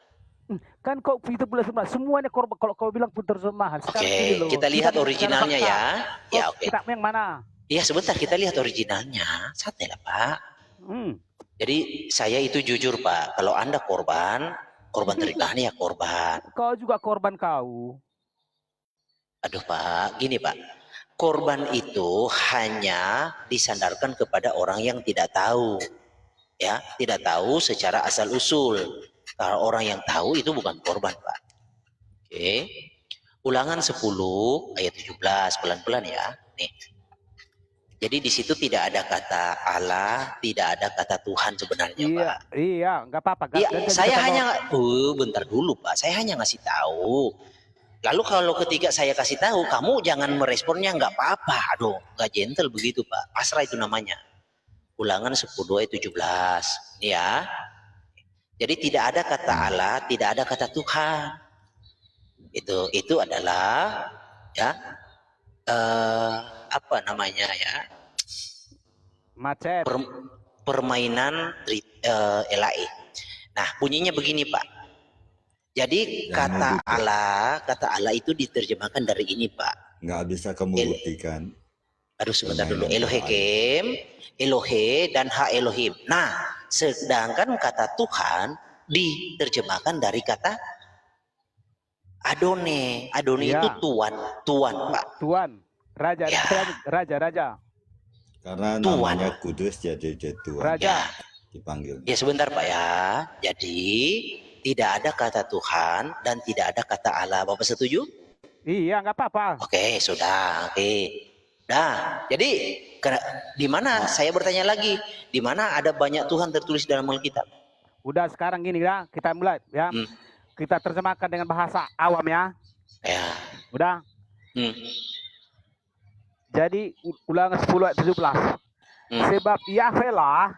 Kan kau itu boleh semuanya korban. Kalau kau bilang pun terjemahan. Oke, kita lihat originalnya ya. Ya, oke. Kita yang mana? Iya, sebentar kita lihat originalnya. Santai lah, Pak. Jadi saya itu jujur, Pak. Kalau Anda korban terjemahan ya korban. Kau juga korban kau. Aduh, Pak. Gini, Pak. Korban itu hanya disandarkan kepada orang yang tidak tahu. Ya, tidak tahu secara asal usul. Kalau orang yang tahu itu bukan korban, Pak. Oke. Ulangan 10 ayat 17, pelan-pelan ya. Nih. Jadi di situ tidak ada kata Allah, tidak ada kata Tuhan sebenarnya, Iya, Pak. iya, nggak apa-apa. Iya, saya hanya bentar dulu, Pak. Saya hanya ngasih tahu. Lalu kalau ketika saya kasih tahu, kamu jangan meresponnya nggak apa-apa. Aduh, nggak gentle begitu, Pak. Pasrah itu namanya. Ulangan 10 ayat 17. Ini ya. Jadi tidak ada kata Allah, tidak ada kata Tuhan. Itu adalah ya apa namanya ya? Macet. Permainan LAE. Nah, bunyinya begini, Pak. Jadi kata Allah itu diterjemahkan dari ini, Pak. Nggak bisa kamu buktikan. Aduh, sebentar dulu. Elohekem, Elohe, dan Ha Elohim. Nah, sedangkan kata Tuhan diterjemahkan dari kata Adone. Adone Ya. itu Tuan, Pak. Tuan, raja, Ya. raja. Karena Tuhan. namanya kudus jadi Tuhan. Raja. Dipanggil. Ya, sebentar, Pak ya. Jadi tidak ada kata Tuhan dan tidak ada kata Allah. Bapak setuju? Iya, nggak apa-apa. Oke, sudah. Oke. Nah, jadi di mana saya bertanya lagi, di mana ada banyak Tuhan tertulis dalam Alkitab? Udah sekarang gini ya, kita mulai ya. Kita terjemahkan dengan bahasa awam ya. Ya. Udah. Hmm. Jadi ulangan 10 ayat 17. Sebab Yahweh lah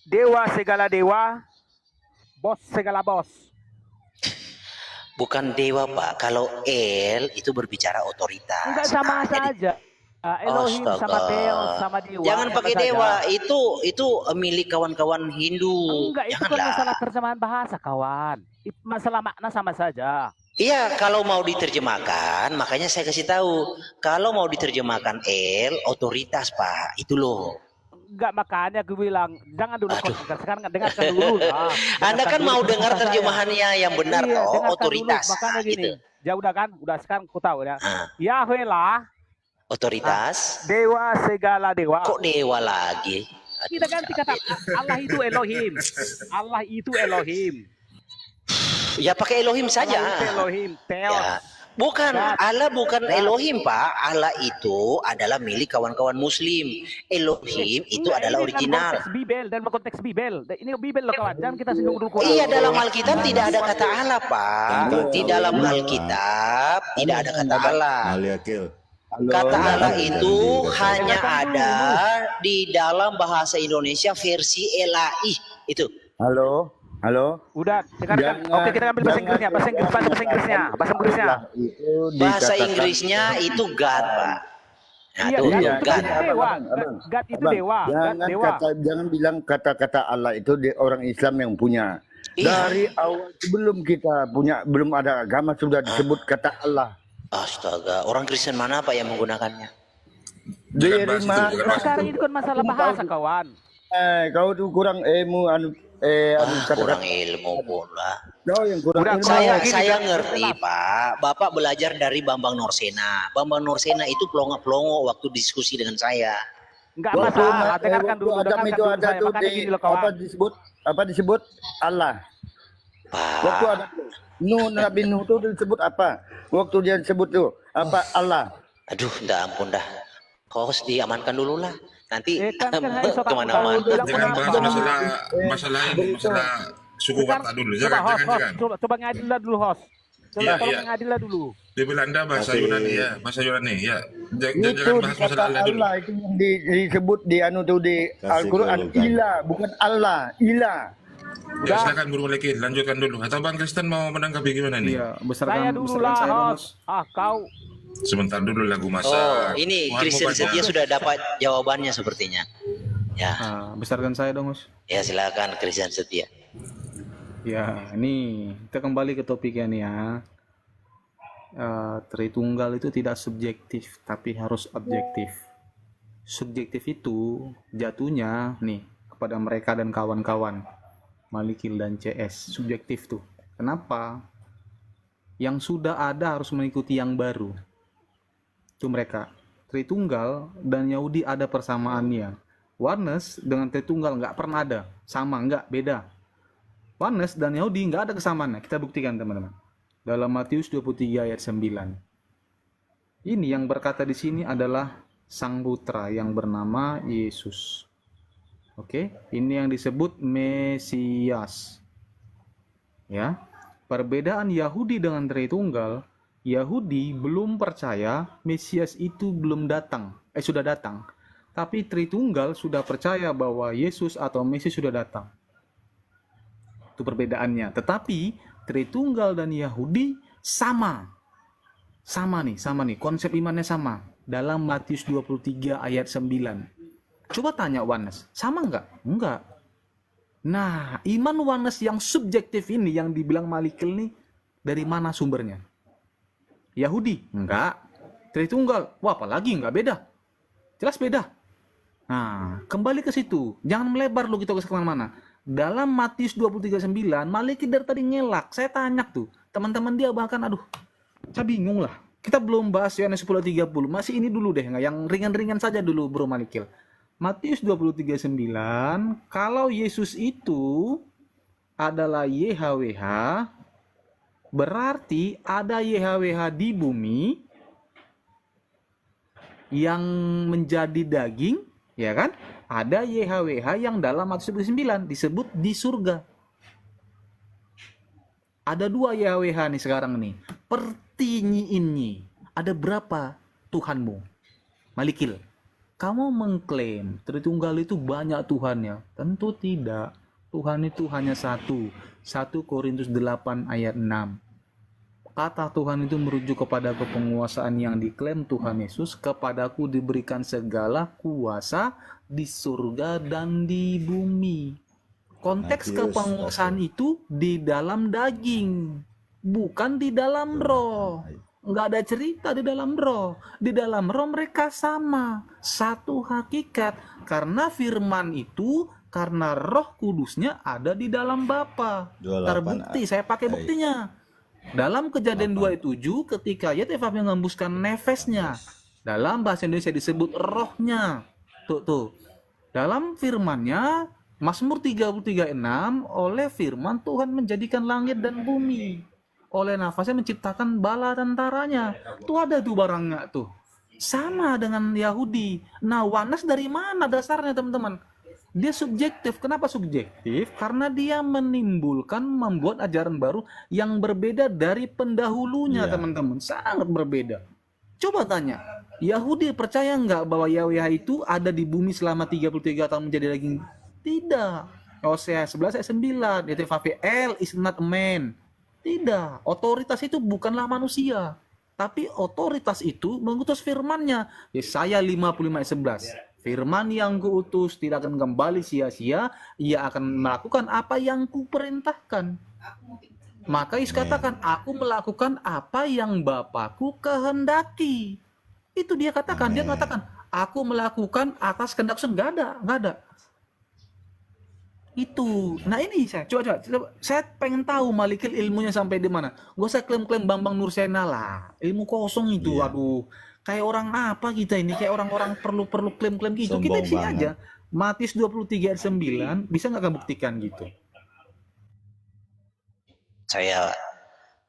dewa segala dewa, bos segala bos. Bukan dewa, Pak. Kalau El itu berbicara otoritas. Enggak sama Jadi, saja. Elohim sama Theos sama dewa. jangan pakai sama dewa. saja. Itu milik kawan-kawan Hindu. Enggak, itu kan Janganlah. masalah terjemahan bahasa, kawan. Itu masalah makna sama saja. Iya, kalau mau diterjemahkan, makanya saya kasih tahu. Kalau mau diterjemahkan El, otoritas, Pak. Itu loh. Enggak, makanya gue bilang jangan dulu sekarang dengarkan dulu lah. Anda kan mau dengar kata saya. terjemahannya yang benar, Iya, toh, dengarkan otoritas. dulu. Makanya gini. Gitu. Ya udah kan, udah sekarang ku tahu ya. Ah, Yahweh lah otoritas. dewa segala dewa. Kok dewa lagi? Kita ganti kata Allah itu Elohim. Allah itu Elohim. Ya pakai Elohim saja. Allah itu Elohim. Theos. Ya. Bukan, Allah bukan Elohim, Pak. Allah itu adalah milik kawan-kawan Muslim. Elohim itu Enggak, adalah ini original. Dalam konteks Bibel, dalam konteks Bibel. Ini Bibel loh kawan. Jangan kita singgung dulu. Iya, dalam Alkitab tidak ada kata Allah, Pak. Di dalam Alkitab tidak ada kata Allah. Aliakil. Kata Allah itu hanya Dengarkan ada di dalam bahasa Indonesia versi LAI. Itu. Halo, halo. Udah, dengarkan. Jangan- Oke, kita ambil bahasa Inggrisnya. Bahasa Inggrisnya. Itu Bahasa dikatakan- Inggrisnya itu God, Pak. Nah, Iya, tuh, God iya, tuh, itu God. kan dewa. Abang. God itu Abang, dewa. God dewa. jangan bilang kata-kata Allah itu orang Islam yang punya. Iya. Dari awal sebelum kita punya, belum ada agama sudah disebut kata Allah. Astaga, orang Kristen mana, Pak, yang menggunakannya? Dari mana? Sekarang itu kan masalah bahasa, kawan. Kau tuh kurang ilmu Kurang ilmu pula. Kau yang kurang Udah, ilmu. Saya gini, saya kan? ngerti, Pak. Bapak belajar dari Bambang Norsena. Bambang Norsena itu pelongo-pelongo waktu diskusi dengan saya. Enggak masalah. Dengarkan dulu. Adam Dengarkan itu dulu ada saya. tuh Makanya di gini loh, kawan. apa disebut Allah. Waktu Pak, ada Nabi Nuh itu disebut apa? Waktu dia disebut tuh apa Allah. aduh, dah ampun dah. Host diamankan dulu lah. Nanti kan hari esok aku kemana-mana. tahu, Jangan bahas Kenapa? masalah ini, masalah suku Watak dulu. Coba Jangan, host, jangan. coba ngadil lah dulu host. Coba Iya, tolong iya. ngadil lah dulu. Di Belanda bahasa Yunani ya, bahasa Yunani ya. Jangan Itu bahas masalah kata Allah dulu. Allah itu yang disebut di anu tuh di Kasih Al-Quran dulu, kan. ilah, bukan Allah, ilah. Ya silakan Guru Maliki, lanjutkan dulu. Atau Bang Kristen mau menanggapi gimana nih? Iya, Saya besarkan dulu besarkan lah saya, Bang, host. Ah kau Sebentar dulu lagu Oh, masak. ini Tuhan Christian banyak. Setia sudah dapat jawabannya sepertinya. Ya, Besarkan saya dong, Gus. ya silakan Christian Setia. Ya, ini kita kembali ke topiknya nih ya. Tritunggal itu tidak subjektif, tapi harus objektif. Subjektif itu jatuhnya nih kepada mereka dan kawan-kawan, Malikil dan CS. Subjektif tuh. Kenapa? Yang sudah ada harus mengikuti yang baru. Itu mereka. Tritunggal dan Yahudi ada persamaannya. Oneness dengan Tritunggal nggak pernah ada. Sama, nggak, beda. Oneness dan Yahudi nggak ada kesamaannya. Kita buktikan teman-teman. Dalam Matius 23 ayat 9. Ini yang berkata di sini adalah Sang Putra yang bernama Yesus. Oke, ini yang disebut Mesias. Ya. Perbedaan Yahudi dengan Tritunggal, Yahudi belum percaya Mesias itu belum datang. Sudah datang. Tapi Tritunggal sudah percaya bahwa Yesus atau Mesias sudah datang. Itu perbedaannya. Tetapi Tritunggal dan Yahudi sama. Sama nih. Konsep imannya sama. Dalam Matius 23 ayat 9. Coba tanya Oneness, sama nggak? Enggak. Nah, iman Oneness yang subjektif ini, yang dibilang Malikil nih, dari mana sumbernya? Yahudi? Enggak. Tritunggal? Wah, apalagi nggak beda. Jelas beda. Nah, kembali ke situ. Jangan melebar lu gitu ke kemana-mana. Dalam Matius 23:9, Malikil dari tadi ngelak. Saya tanya tuh, teman-teman dia bahkan, aduh, saya bingung lah. Kita belum bahas Yohanes 10:30. Masih ini dulu deh, nggak? Yang ringan-ringan saja dulu, Bro Malikil. Matius 23:9, kalau Yesus itu adalah YHWH, berarti ada YHWH di bumi yang menjadi daging, ya kan? Ada YHWH yang dalam Matius 29 disebut di surga. Ada dua YHWH nih sekarang nih. Pertinyiinnya. Ada berapa Tuhanmu? Malikil, kamu mengklaim Tritunggal itu banyak Tuhannya. Tentu tidak. Tuhan itu hanya satu. 1 Korintus 8 ayat 6. Kata Tuhan itu merujuk kepada kepenguasaan yang diklaim Tuhan Yesus. Kepadaku diberikan segala kuasa di surga dan di bumi. Konteks Matius, kepenguasaan itu di dalam daging, bukan di dalam roh. Nggak ada cerita di dalam roh. Di dalam roh mereka sama, satu hakikat. Karena firman itu, karena Roh Kudusnya ada di dalam Bapa. 28 Terbukti, saya pakai buktinya. Dalam Kejadian 2:7, ketika Yetefa mengembuskan nefesnya, dalam bahasa Indonesia disebut rohnya. Tuh. Dalam firmannya, Mazmur 33:6, oleh firman Tuhan menjadikan langit dan bumi. Oleh nafasnya menciptakan bala tentaranya. Tuh ada tuh barangnya tuh. Sama dengan Yahudi. Nah, Oneness dari mana dasarnya teman-teman? Dia subjektif. Kenapa subjektif? Karena dia membuat ajaran baru yang berbeda dari pendahulunya, teman-teman. Sangat berbeda. Coba tanya, Yahudi percaya nggak bahwa Yahweh itu ada di bumi selama 33 tahun menjadi daging? Tidak. Hosea 11 ayat 9. YTVL is not a man. Tidak. Otoritas itu bukanlah manusia. Tapi otoritas itu mengutus firman-Nya. Yesaya 55 ayat 11. Firman yang kuutus tidak akan kembali sia-sia. Ia akan melakukan apa yang kuperintahkan. Maka Yesus katakan, aku melakukan apa yang Bapakku kehendaki. Itu dia katakan. Dia katakan, aku melakukan atas kehendak. Nggak ada. Itu. Nah ini coba. Saya pengen tahu Malikil ilmunya sampai di mana. Gak usah klaim-klaim Bambang Nursena lah. Ilmu kosong itu. Aduh. Kayak orang apa kita ini? Kayak orang-orang perlu klaim-klaim gitu. Kita di sini aja. Matius 23 ayat 9. Bisa nggak buktikan gitu? Saya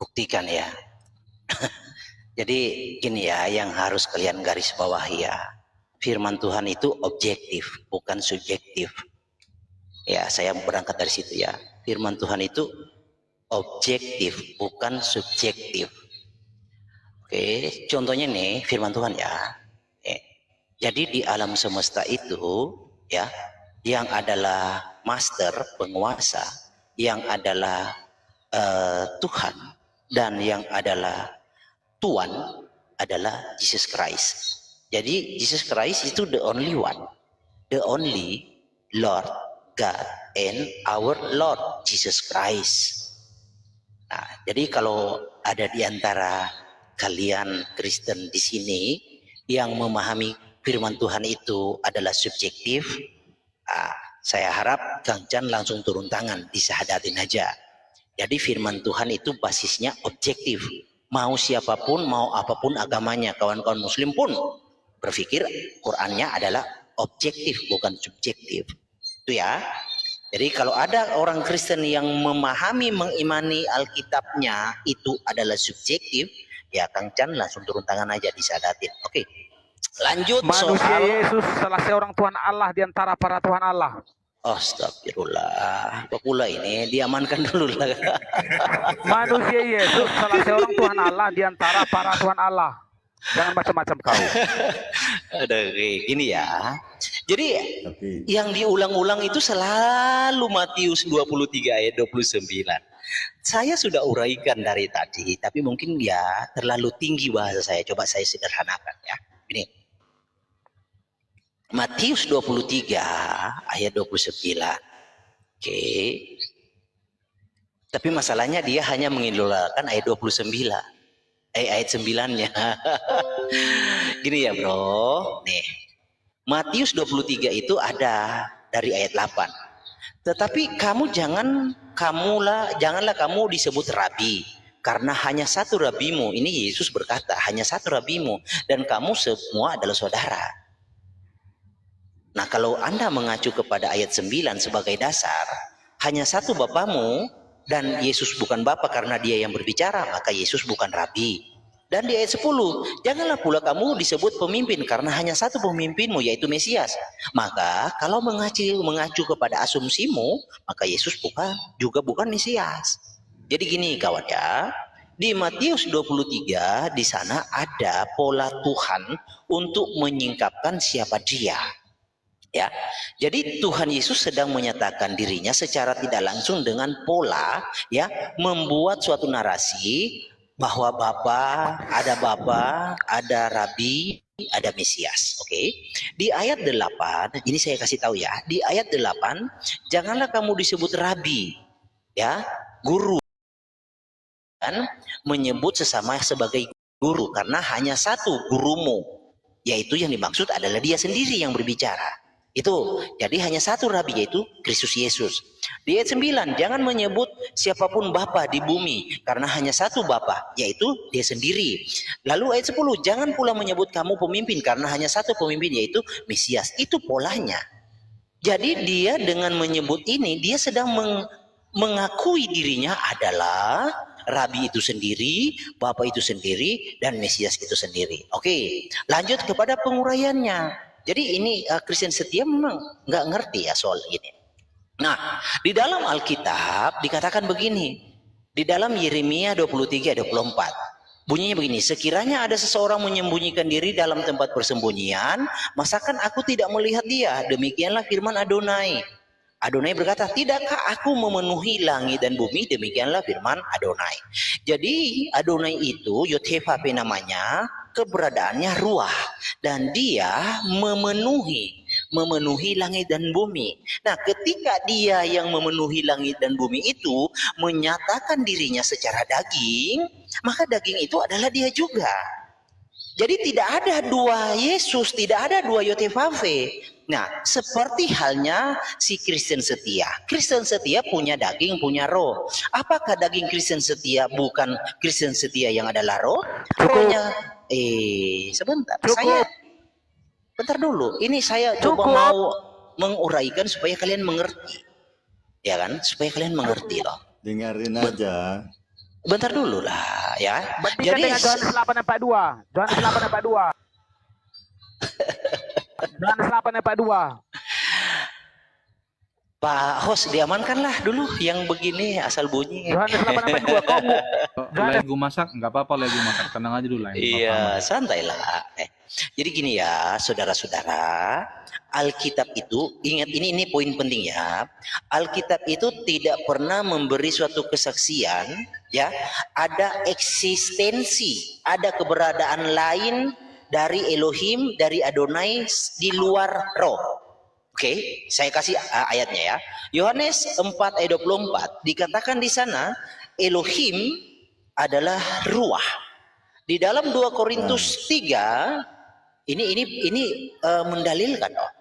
buktikan ya. Jadi gini ya, yang harus kalian garis bawahi ya. Firman Tuhan itu objektif, bukan subjektif. Ya, saya berangkat dari situ ya. Firman Tuhan itu objektif, bukan subjektif. Oke, contohnya nih firman Tuhan ya. Jadi di alam semesta itu ya, yang adalah master, penguasa, yang adalah Tuhan, dan yang adalah Tuan adalah Jesus Christ. Jadi Jesus Christ itu the only one, the only Lord God and our Lord Jesus Christ. Nah, jadi kalau ada di antara kalian Kristen di sini yang memahami firman Tuhan itu adalah subjektif, saya harap Kang Chan langsung turun tangan, disahadatin aja. Jadi firman Tuhan itu basisnya objektif. Mau siapapun, mau apapun agamanya, kawan-kawan Muslim pun berpikir Qurannya adalah objektif, bukan subjektif. Itu ya. Jadi kalau ada orang Kristen yang memahami, mengimani Alkitabnya itu adalah subjektif, ya Kang Chan langsung turun tangan aja, disadatin. Oke, lanjut Manusia soal Yesus salah seorang Tuhan Allah di antara para Tuhan Allah. Astagfirullah, apa pula ini, diamankan dulu lah. Manusia Yesus salah seorang Tuhan Allah di antara para Tuhan Allah. Jangan macam-macam kau. Ada gini ya. Jadi Tapi yang diulang-ulang itu selalu Matius 23 ayat 29. Saya sudah uraikan dari tadi, tapi mungkin ya terlalu tinggi bahasa saya. Coba saya sederhanakan ya. Ini Matius 23 ayat 29. Oke. Tapi masalahnya dia hanya mengindolakan ayat 29. Ayat 9-nya. Gini ya, Bro. Nih. Matius 23 itu ada dari ayat 8. Tetapi janganlah kamu disebut rabi, karena hanya satu rabimu. Ini Yesus berkata, hanya satu rabimu, dan kamu semua adalah saudara. Nah, kalau Anda mengacu kepada ayat 9 sebagai dasar, hanya satu bapamu, dan Yesus bukan bapa karena dia yang berbicara, maka Yesus bukan rabi. Dan di ayat 10, janganlah pula kamu disebut pemimpin karena hanya satu pemimpinmu, yaitu Mesias. Maka kalau mengacu kepada asumsimu, maka Yesus bukan Mesias. Jadi gini kawan ya, di Matius 23 di sana ada pola Tuhan untuk menyingkapkan siapa dia. Ya, jadi Tuhan Yesus sedang menyatakan dirinya secara tidak langsung dengan pola, ya, membuat suatu narasi bahwa ada Rabi, ada Mesias. Oke. Di ayat 8, ini saya kasih tahu ya. Di ayat 8, janganlah kamu disebut Rabi, ya, guru, dan menyebut sesama sebagai guru karena hanya satu gurumu, yaitu yang dimaksud adalah dia sendiri yang berbicara. Itu, jadi hanya satu Rabi, yaitu Kristus Yesus. Di ayat 9, jangan menyebut siapapun Bapa di bumi, karena hanya satu Bapa, yaitu dia sendiri. Lalu ayat 10, jangan pula menyebut kamu pemimpin, karena hanya satu pemimpin, yaitu Mesias. Itu polanya. Jadi dia dengan menyebut ini, dia sedang mengakui dirinya adalah Rabi itu sendiri, Bapa itu sendiri, dan Mesias itu sendiri. Oke, lanjut kepada penguraiannya. Jadi ini Kristen setia memang nggak ngerti ya soal ini. Nah, di dalam Alkitab dikatakan begini. Di dalam Yeremia 23 ayat 24. Bunyinya begini, sekiranya ada seseorang menyembunyikan diri dalam tempat persembunyian, masakan aku tidak melihat dia? Demikianlah firman Adonai. Adonai berkata, tidakkah aku memenuhi langit dan bumi? Demikianlah firman Adonai. Jadi Adonai itu, Yod-Heh-Vah-Veh namanya, keberadaannya ruah. Dan dia memenuhi langit dan bumi. Nah, ketika dia yang memenuhi langit dan bumi itu menyatakan dirinya secara daging, maka daging itu adalah dia juga. Jadi tidak ada dua Yesus, tidak ada dua Yod-Heh-Vah-Veh. Nah, seperti halnya si Kristen setia. Kristen setia punya daging, punya roh. Apakah daging Kristen setia bukan Kristen setia yang adalah roh? Rohnya, sebentar. Bentar dulu. Ini saya coba mau menguraikan supaya kalian mengerti. Ya kan? Supaya kalian mengerti loh. dengerin aja. Bentar dulu lah ya. Bandingkan dengan Yohanes 8:42. Yohanes 8:42. Yohanes 8:42. Pak host diamankanlah dulu yang begini asal bunyi. Yohanes 8:42. Kau Lagi gue masak, nggak apa-apa lagi gue masak. Tenang aja dulu lah. Iya, santai lah. Jadi gini ya, saudara-saudara, Alkitab itu, ingat ini poin penting ya. Alkitab itu tidak pernah memberi suatu kesaksian, ya, ada eksistensi, ada keberadaan lain dari Elohim, dari Adonai di luar Roh. Oke, saya kasih ayatnya ya. Yohanes 4 ayat 24 dikatakan di sana Elohim adalah ruah. Di dalam 2 Korintus 3 ini mendalilkan, oh.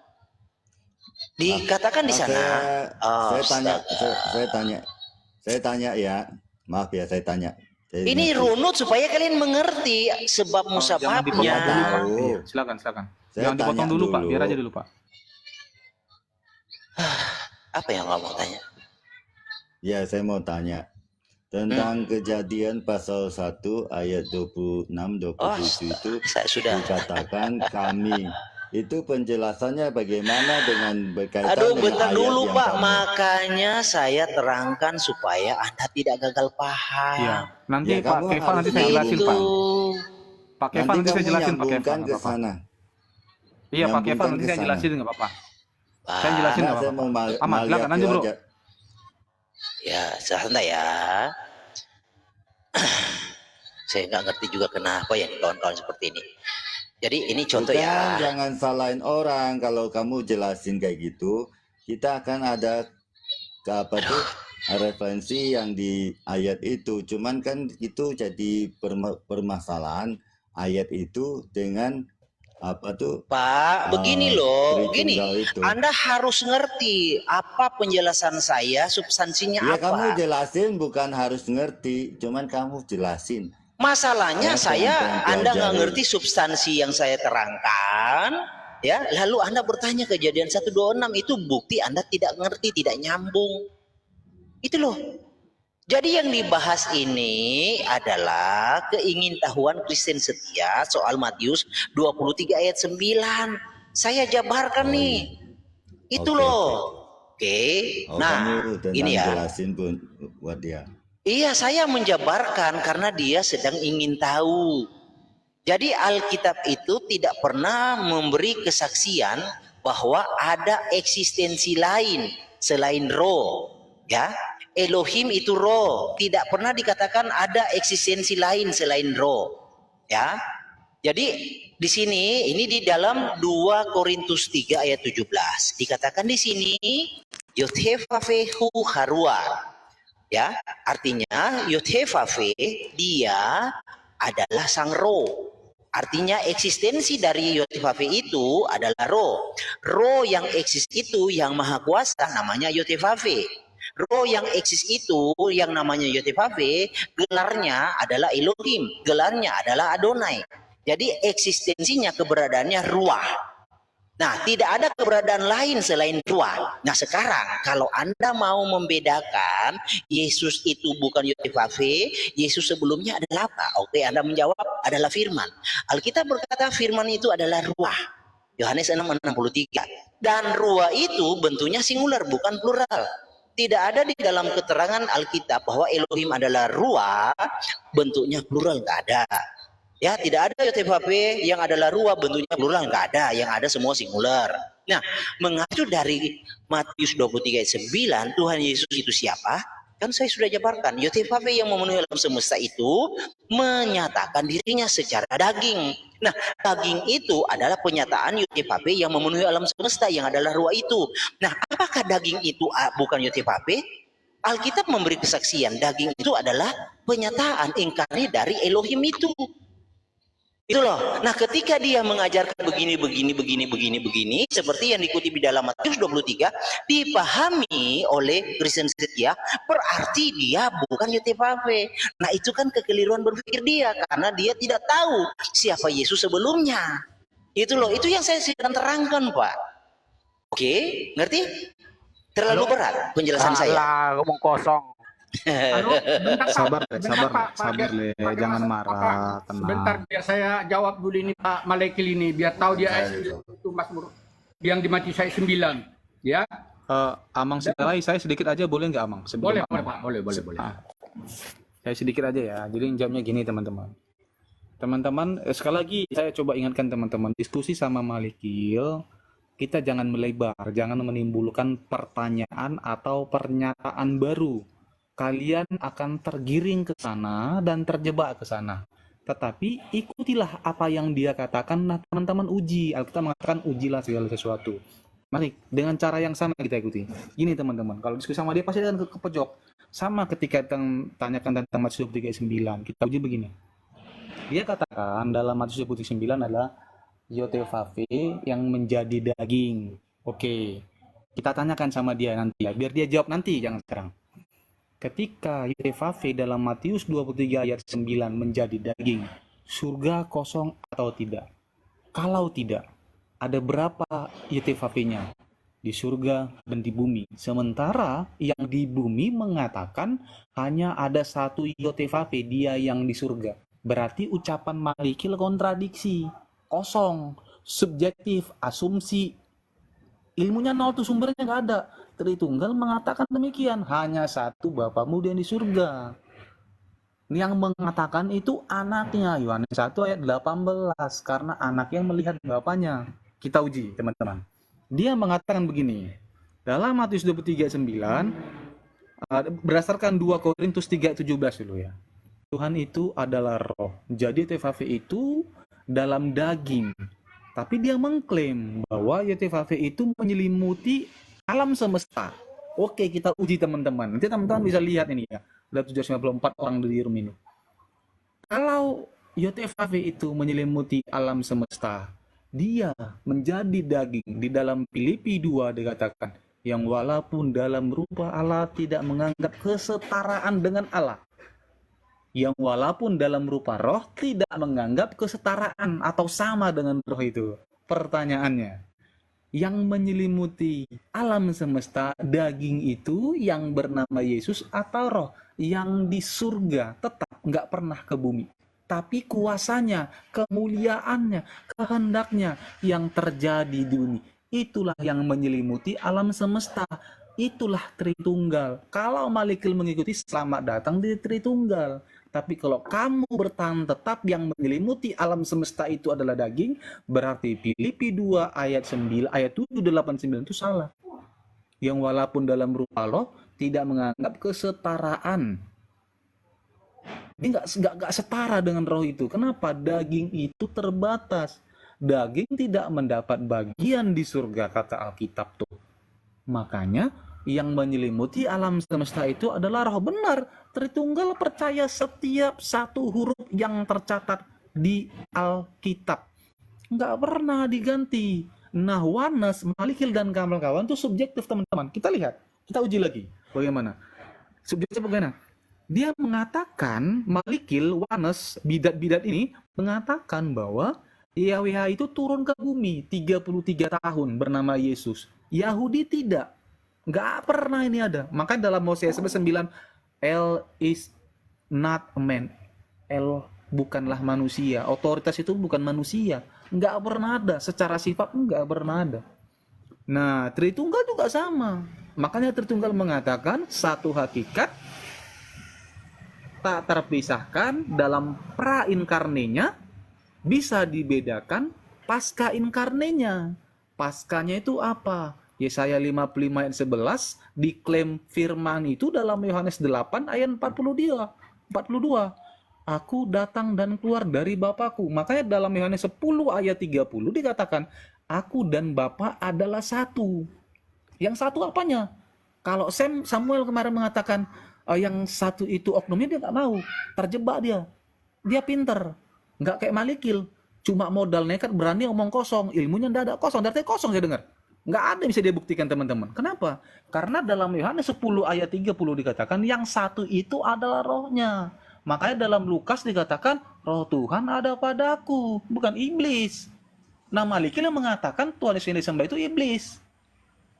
Dikatakan di sana. Saya tanya ya. Maaf ya, saya tanya. Ini runut supaya kalian mengerti sebab Jangan dipotong dulu, musababnya. Pak. Tahu. Iya, silakan. Saya Jangan dipotong tanya dulu, Pak. dulu. Biar aja dulu, Pak. Apa yang kamu tanya? Ya, saya mau tanya tentang Kejadian pasal 1 ayat 26 27 itu Saya sudah. dikatakan kami. Itu penjelasannya bagaimana dengan berkaitan Aduh, dengan bentar ayat dulu yang Pak, kamu- makanya saya terangkan supaya Anda tidak gagal paham. Iya. Nanti Ya, Pak kamu Keva nanti harus saya jelasin, Itu. Pak. Pak Keva nanti saya kamu jelasin, Pak Keva. nyambungkan nggak ke apa-apa. sana. Iya, Pak Keva Nyambungkan nanti ke saya sana. jelasin nggak apa-apa. Pak, Saya jelasin nggak Saya apa-apa. mau Aman, silakan lanjut, Bro. ya santai ya. Saya nggak ngerti juga kenapa ya kawan-kawan seperti ini. Jadi ini contoh Bukan, ya. jangan salahin orang. Kalau kamu jelasin kayak gitu, kita akan ada referensi yang di ayat itu. Cuman kan itu jadi permasalahan ayat itu dengan Pak, begini loh, gini. Tritunggal itu. Anda harus ngerti apa penjelasan saya, substansinya Ya apa. kamu jelasin, bukan harus ngerti, cuman kamu jelasin. Masalahnya Ya, saya, pelan-pelan Anda nggak pelajari. ngerti substansi yang saya terangkan, ya. Lalu Anda bertanya Kejadian 126 itu bukti Anda tidak ngerti, tidak nyambung. Itu loh. Jadi yang dibahas ini adalah keingintahuan Kristen setia soal Matius 23 ayat 9. Saya jabarkan nih. Itu Oke, loh. Oke. Oh, Nah, kamu tentang ini ya. jelasin pun buat dia. Iya, saya menjabarkan karena dia sedang ingin tahu. Jadi Alkitab itu tidak pernah memberi kesaksian bahwa ada eksistensi lain selain Roh, ya. Elohim itu Roh, tidak pernah dikatakan ada eksistensi lain selain Roh, ya. Jadi di sini ini di dalam 2 Korintus 3 ayat 17 dikatakan di sini Yothefafehu harua. Ya, artinya Yothefave dia adalah sang roh. Artinya eksistensi dari Yothefave itu adalah roh. Roh yang eksis itu yang maha kuasa namanya Yothefave. Roh yang eksis itu yang namanya Yothefave gelarnya adalah Elohim, gelarnya adalah Adonai. Jadi eksistensinya keberadaannya ruah. Nah, tidak ada keberadaan lain selain ruah. Nah, sekarang kalau Anda mau membedakan Yesus itu bukan Yothefave, Yesus sebelumnya adalah apa? Oke, Anda menjawab adalah firman. Alkitab berkata firman itu adalah ruah. Yohanes 6:63. Dan ruah itu bentuknya singular bukan plural. Tidak ada di dalam keterangan Alkitab bahwa Elohim adalah ruah, bentuknya plural, nggak ada. Ya, tidak ada Yothefave yang adalah ruah bentuknya plural, nggak ada, yang ada semua singular. Nah, mengacu dari Matius 23 ayat 9, Tuhan Yesus itu siapa? Kan saya sudah jabarkan, Yothefave yang memenuhi alam semesta itu menyatakan dirinya secara daging. Nah, daging itu adalah penyataan Yothefave yang memenuhi alam semesta yang adalah ruah itu. Nah, apakah daging itu bukan Yothefave? Alkitab memberi kesaksian daging itu adalah penyataan inkarni dari Elohim itu. Itu loh. Nah, ketika dia mengajarkan begini, seperti yang dikutip di dalam Matius 23, dipahami oleh Kristen setia, berarti dia bukan Yothefave. Nah, itu kan kekeliruan berpikir dia, karena dia tidak tahu siapa Yesus sebelumnya. Itu loh, itu yang saya sedang terangkan, Pak. Oke, ngerti? Terlalu berat penjelasan saya. Alah, ngomong kosong. Halo, bentar, Pak. Sabar, Bentar, Pak. sabar, Le. Pak, Jangan Pak, marah, Pak. tenang. Sebentar, biar saya jawab dulu ini Pak Malekil ini, biar tahu dia itu Mazmur yang di Matius 9, ya. Amang sekali, saya sedikit aja boleh nggak, Amang? Sebelum Boleh, Amang. Pak. Boleh. Saya sedikit aja ya. Jadi jawabnya gini, teman-teman. Teman-teman, sekali lagi saya coba ingatkan teman-teman, diskusi sama Malikil, kita jangan melebar, jangan menimbulkan pertanyaan atau pernyataan baru. Kalian akan tergiring ke sana dan terjebak ke sana. Tetapi ikutilah apa yang dia katakan, nah teman-teman uji. Alkitab mengatakan ujilah segala sesuatu. Mari, dengan cara yang sama kita ikuti. Gini teman-teman, kalau diskusi sama dia pasti akan ke pojok. Sama ketika tanyakan tentang Matius 23:9, kita uji begini. Dia katakan dalam Matius 29 adalah Yotevave yang menjadi daging. Oke, kita tanyakan sama dia nanti ya, biar dia jawab nanti, jangan sekarang. Ketika Yotevave dalam Matius 23 ayat 9 menjadi daging, surga kosong atau tidak? Kalau tidak, ada berapa Yotevave-nya? Di surga dan di bumi. Sementara yang di bumi mengatakan hanya ada satu Yotevave, dia yang di surga. Berarti ucapan Malikil kontradiksi, kosong, subjektif, asumsi. Ilmunya nol tuh, sumbernya nggak ada. Tritunggal mengatakan demikian, hanya satu Bapamu yang di surga. Yang mengatakan itu anaknya, Yohanes 1 ayat 18, karena anak yang melihat bapaknya. Kita uji teman-teman. Dia mengatakan begini, dalam Matius 23:9, berdasarkan 2 Korintus 3:17 dulu ya. Tuhan itu adalah roh. Jadi Yotevave itu dalam daging. Tapi dia mengklaim bahwa Yotevave itu menyelimuti alam semesta. Oke, kita uji teman-teman. Nanti teman-teman bisa lihat ini ya. Ada 754 orang di room ini. Kalau Yotevave itu menyelimuti alam semesta, dia menjadi daging. Di dalam Filipi 2 dikatakan, yang walaupun dalam rupa Allah tidak menganggap kesetaraan dengan Allah. Yang walaupun dalam rupa roh tidak menganggap kesetaraan atau sama dengan roh itu. Pertanyaannya, yang menyelimuti alam semesta, daging itu yang bernama Yesus atau roh yang di surga tetap nggak pernah ke bumi. Tapi kuasanya, kemuliaannya, kehendaknya yang terjadi di bumi. Itulah yang menyelimuti alam semesta. Itulah Tritunggal. Kalau Malikil mengikuti, selamat datang di Tritunggal. Tapi kalau kamu bertahan tetap yang menyelimuti alam semesta itu adalah daging, berarti Filipi 2 ayat 9, ayat 7, 8, 9 itu salah. Yang walaupun dalam rupa roh tidak menganggap kesetaraan. Dia nggak setara dengan roh itu. Kenapa? Daging itu terbatas. Daging tidak mendapat bagian di surga, kata Alkitab tuh. Makanya yang menyelimuti alam semesta itu adalah roh. Benar, Tritunggal percaya setiap satu huruf yang tercatat di Alkitab. Nggak pernah diganti. Nah, Wanes, Malikil, dan kawan-kawan itu subjektif teman-teman. Kita lihat, kita uji lagi. Bagaimana? Subjektif bagaimana? Dia mengatakan, Malikil, Wanes, bidat-bidat ini mengatakan bahwa YHWH itu turun ke bumi 33 tahun bernama Yesus. Yahudi tidak. Nggak pernah ini ada. Maka dalam Hosea 9, L is not a man. L bukanlah manusia. Otoritas itu bukan manusia. Nggak pernah ada. Secara sifat nggak pernah ada. Nah, Tritunggal juga sama. Makanya Tritunggal mengatakan satu hakikat tak terpisahkan dalam pra-inkarnenya, bisa dibedakan pasca inkarnenya. Paskanya itu apa? Yesaya 55 ayat 11 diklaim firman itu dalam Yohanes 8 ayat 42. Aku datang dan keluar dari Bapakku. Makanya dalam Yohanes 10 ayat 30 dikatakan, aku dan Bapa adalah satu. Yang satu apanya? Kalau Samuel kemarin mengatakan yang satu itu oknumnya, dia nggak mau. Terjebak dia. Dia pinter. Nggak kayak Malikil. Cuma modal nekat, berani omong kosong. Ilmunya nggak ada, kosong. Dari kosong saya dengar. Nggak ada yang bisa dia buktikan teman-teman. Kenapa? Karena dalam Yohanes 10 ayat 30 dikatakan yang satu itu adalah rohnya. Makanya dalam Lukas dikatakan roh Tuhan ada padaku, bukan iblis. Nah, Malikil yang mengatakan Tuhan Yesus yang disembah itu iblis.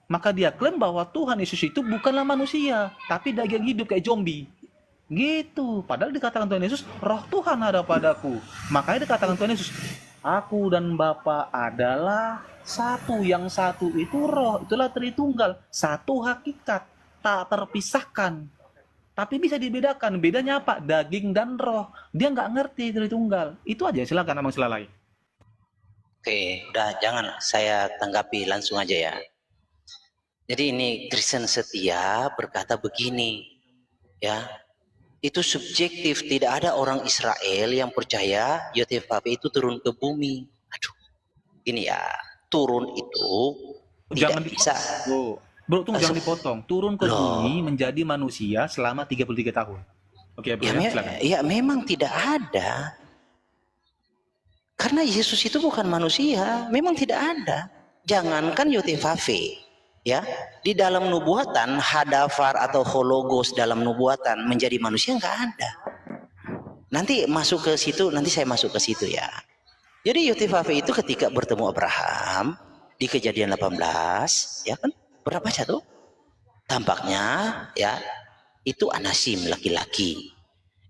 Maka dia klaim bahwa Tuhan Yesus itu bukanlah manusia, tapi daging hidup kayak zombie. Gitu. Padahal dikatakan Tuhan Yesus, roh Tuhan ada padaku. Makanya dikatakan Tuhan Yesus, aku dan Bapa adalah satu. Yang satu itu roh. Itulah Tritunggal. Satu hakikat. Tak terpisahkan. Tapi bisa dibedakan. Bedanya apa? Daging dan roh. Dia nggak ngerti Tritunggal. Itu aja. Silakan Abang Selalai. Oke, udah jangan saya tanggapi langsung aja ya. Jadi ini Kristen setia berkata begini, ya. Itu subjektif, tidak ada orang Israel yang percaya YHWH itu turun ke bumi. Aduh, ini ya, turun itu Jangan tidak bisa. Bro, tunggu, jangan dipotong. Turun ke bumi menjadi manusia selama 33 tahun. Oke, bro, silakan. Ya memang tidak ada. Karena Yesus itu bukan manusia, memang tidak ada. Jangankan YHWH, ya, di dalam nubuatan hadafar atau hologos dalam nubuatan menjadi manusia nggak ada. Nanti masuk ke situ, nanti saya masuk ke situ ya. Jadi YHWH itu ketika bertemu Abraham di Kejadian 18, ya kan? Pernah baca tuh? Tampaknya ya itu anasim, laki-laki.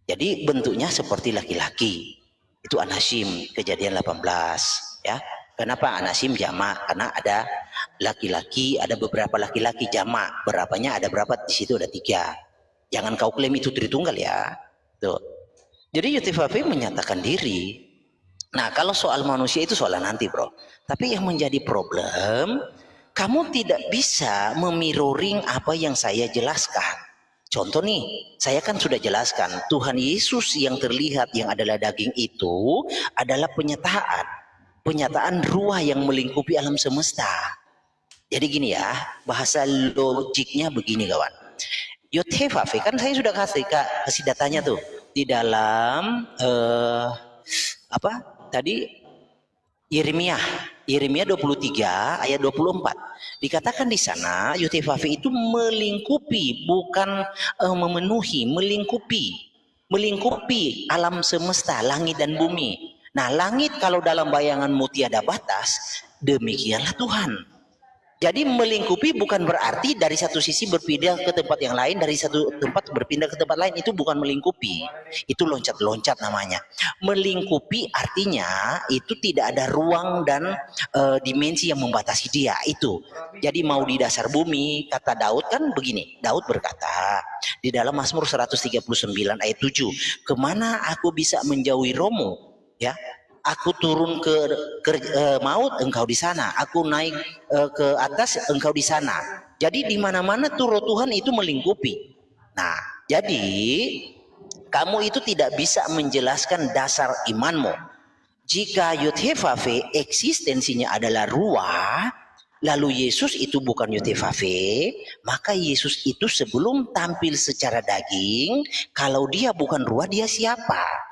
Jadi bentuknya seperti laki-laki. Itu anasim, Kejadian 18, ya. Kenapa anasim jamak? Karena ada laki-laki, ada beberapa laki-laki jamak. Berapanya ada berapa? Di situ ada 3. Jangan kau klaim itu Tritunggal ya. Tuh. Jadi YHWH menyatakan diri. Nah, kalau soal manusia itu soal nanti, bro. Tapi yang menjadi problem, kamu tidak bisa memiroring apa yang saya jelaskan. Contoh nih, saya kan sudah jelaskan, Tuhan Yesus yang terlihat yang adalah daging itu adalah penyataan ruah yang melingkupi alam semesta. Jadi gini ya, bahasa logiknya begini kawan. YHWH kan saya sudah kasih datanya tuh di dalam apa tadi Yeremia 23 ayat 24 dikatakan di sana YHWH itu melingkupi, bukan memenuhi, melingkupi alam semesta, langit dan bumi. Nah, langit kalau dalam bayanganmu tiada batas, demikianlah Tuhan. Jadi melingkupi bukan berarti dari satu sisi berpindah ke tempat yang lain, dari satu tempat berpindah ke tempat lain, itu bukan melingkupi. Itu loncat-loncat namanya. Melingkupi artinya itu tidak ada ruang dan dimensi yang membatasi dia, itu. Jadi mau di dasar bumi, kata Daud kan begini. Daud berkata di dalam Mazmur 139 ayat 7, kemana aku bisa menjauhi rohmu? Ya. Aku turun ke maut, engkau di sana. Aku naik ke atas, engkau di sana. Jadi di mana-mana tuh roh Tuhan itu melingkupi. Nah, jadi kamu itu tidak bisa menjelaskan dasar imanmu. Jika YHWH eksistensinya adalah ruah, lalu Yesus itu bukan YHWH, maka Yesus itu sebelum tampil secara daging, kalau dia bukan ruah, dia siapa?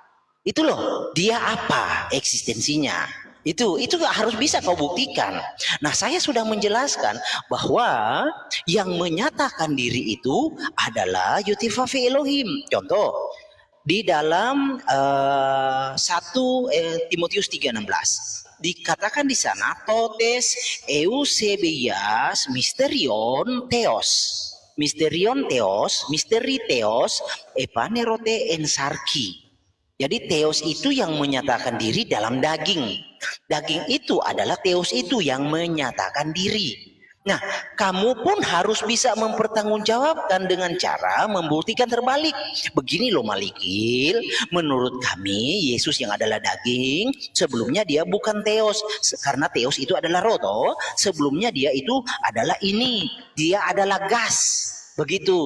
Itu loh, dia apa eksistensinya? Itu harus bisa kau buktikan. Nah, saya sudah menjelaskan bahwa yang menyatakan diri itu adalah YHWH Elohim. Contoh, di dalam 1 Timotius 3:16 dikatakan di sana totes eusebeias mysterion theos. Misteri theos epanerote ensarki. Jadi teos itu yang menyatakan diri dalam daging. Daging itu adalah teos itu yang menyatakan diri. Nah, kamu pun harus bisa mempertanggungjawabkan dengan cara membuktikan terbalik. Begini loh Malikil, menurut kami Yesus yang adalah daging, sebelumnya dia bukan teos. Karena teos itu adalah roh toh. Sebelumnya dia itu adalah ini, dia adalah gas. Begitu.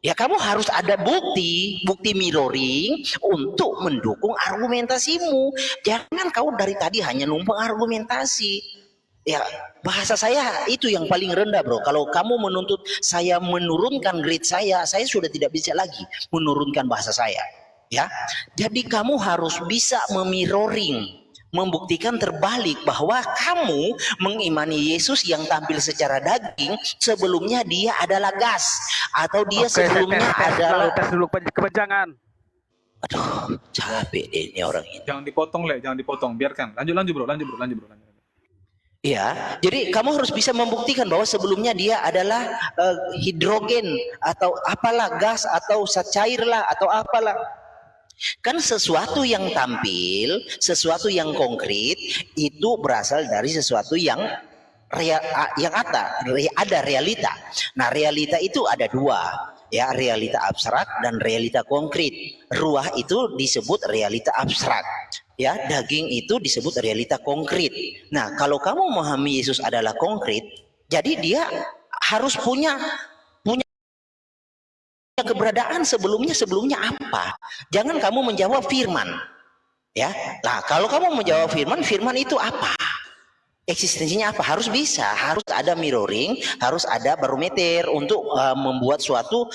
Ya kamu harus ada bukti mirroring untuk mendukung argumentasimu. Jangan kau dari tadi hanya numpang argumentasi. Ya bahasa saya itu yang paling rendah bro. Kalau kamu menuntut saya menurunkan grade saya sudah tidak bisa lagi menurunkan bahasa saya. Ya, jadi kamu harus bisa memirroring, membuktikan terbalik bahwa kamu mengimani Yesus yang tampil secara daging, sebelumnya dia adalah gas atau dia sebelumnya adalah tes dulu kepanjangan. Aduh, capek deh ini orang ini. Jangan dipotong, jangan dipotong. Biarkan. Lanjut bro. Iya, jadi kamu harus bisa membuktikan bahwa sebelumnya dia adalah hidrogen atau apalah, gas atau cair lah atau apalah. Kan sesuatu yang tampil, sesuatu yang konkret itu berasal dari sesuatu yang ada realita. Nah, realita itu ada dua. ya, realita abstrak dan realita konkret. Ruah itu disebut realita abstrak, ya, daging itu disebut realita konkret. Nah, kalau kamu memahami Yesus adalah konkret, jadi dia harus punya keberadaan sebelumnya apa? Jangan kamu menjawab firman, ya. Nah, kalau kamu menjawab firman itu apa? Eksistensinya apa? Harus bisa, harus ada mirroring, harus ada barometer untuk membuat suatu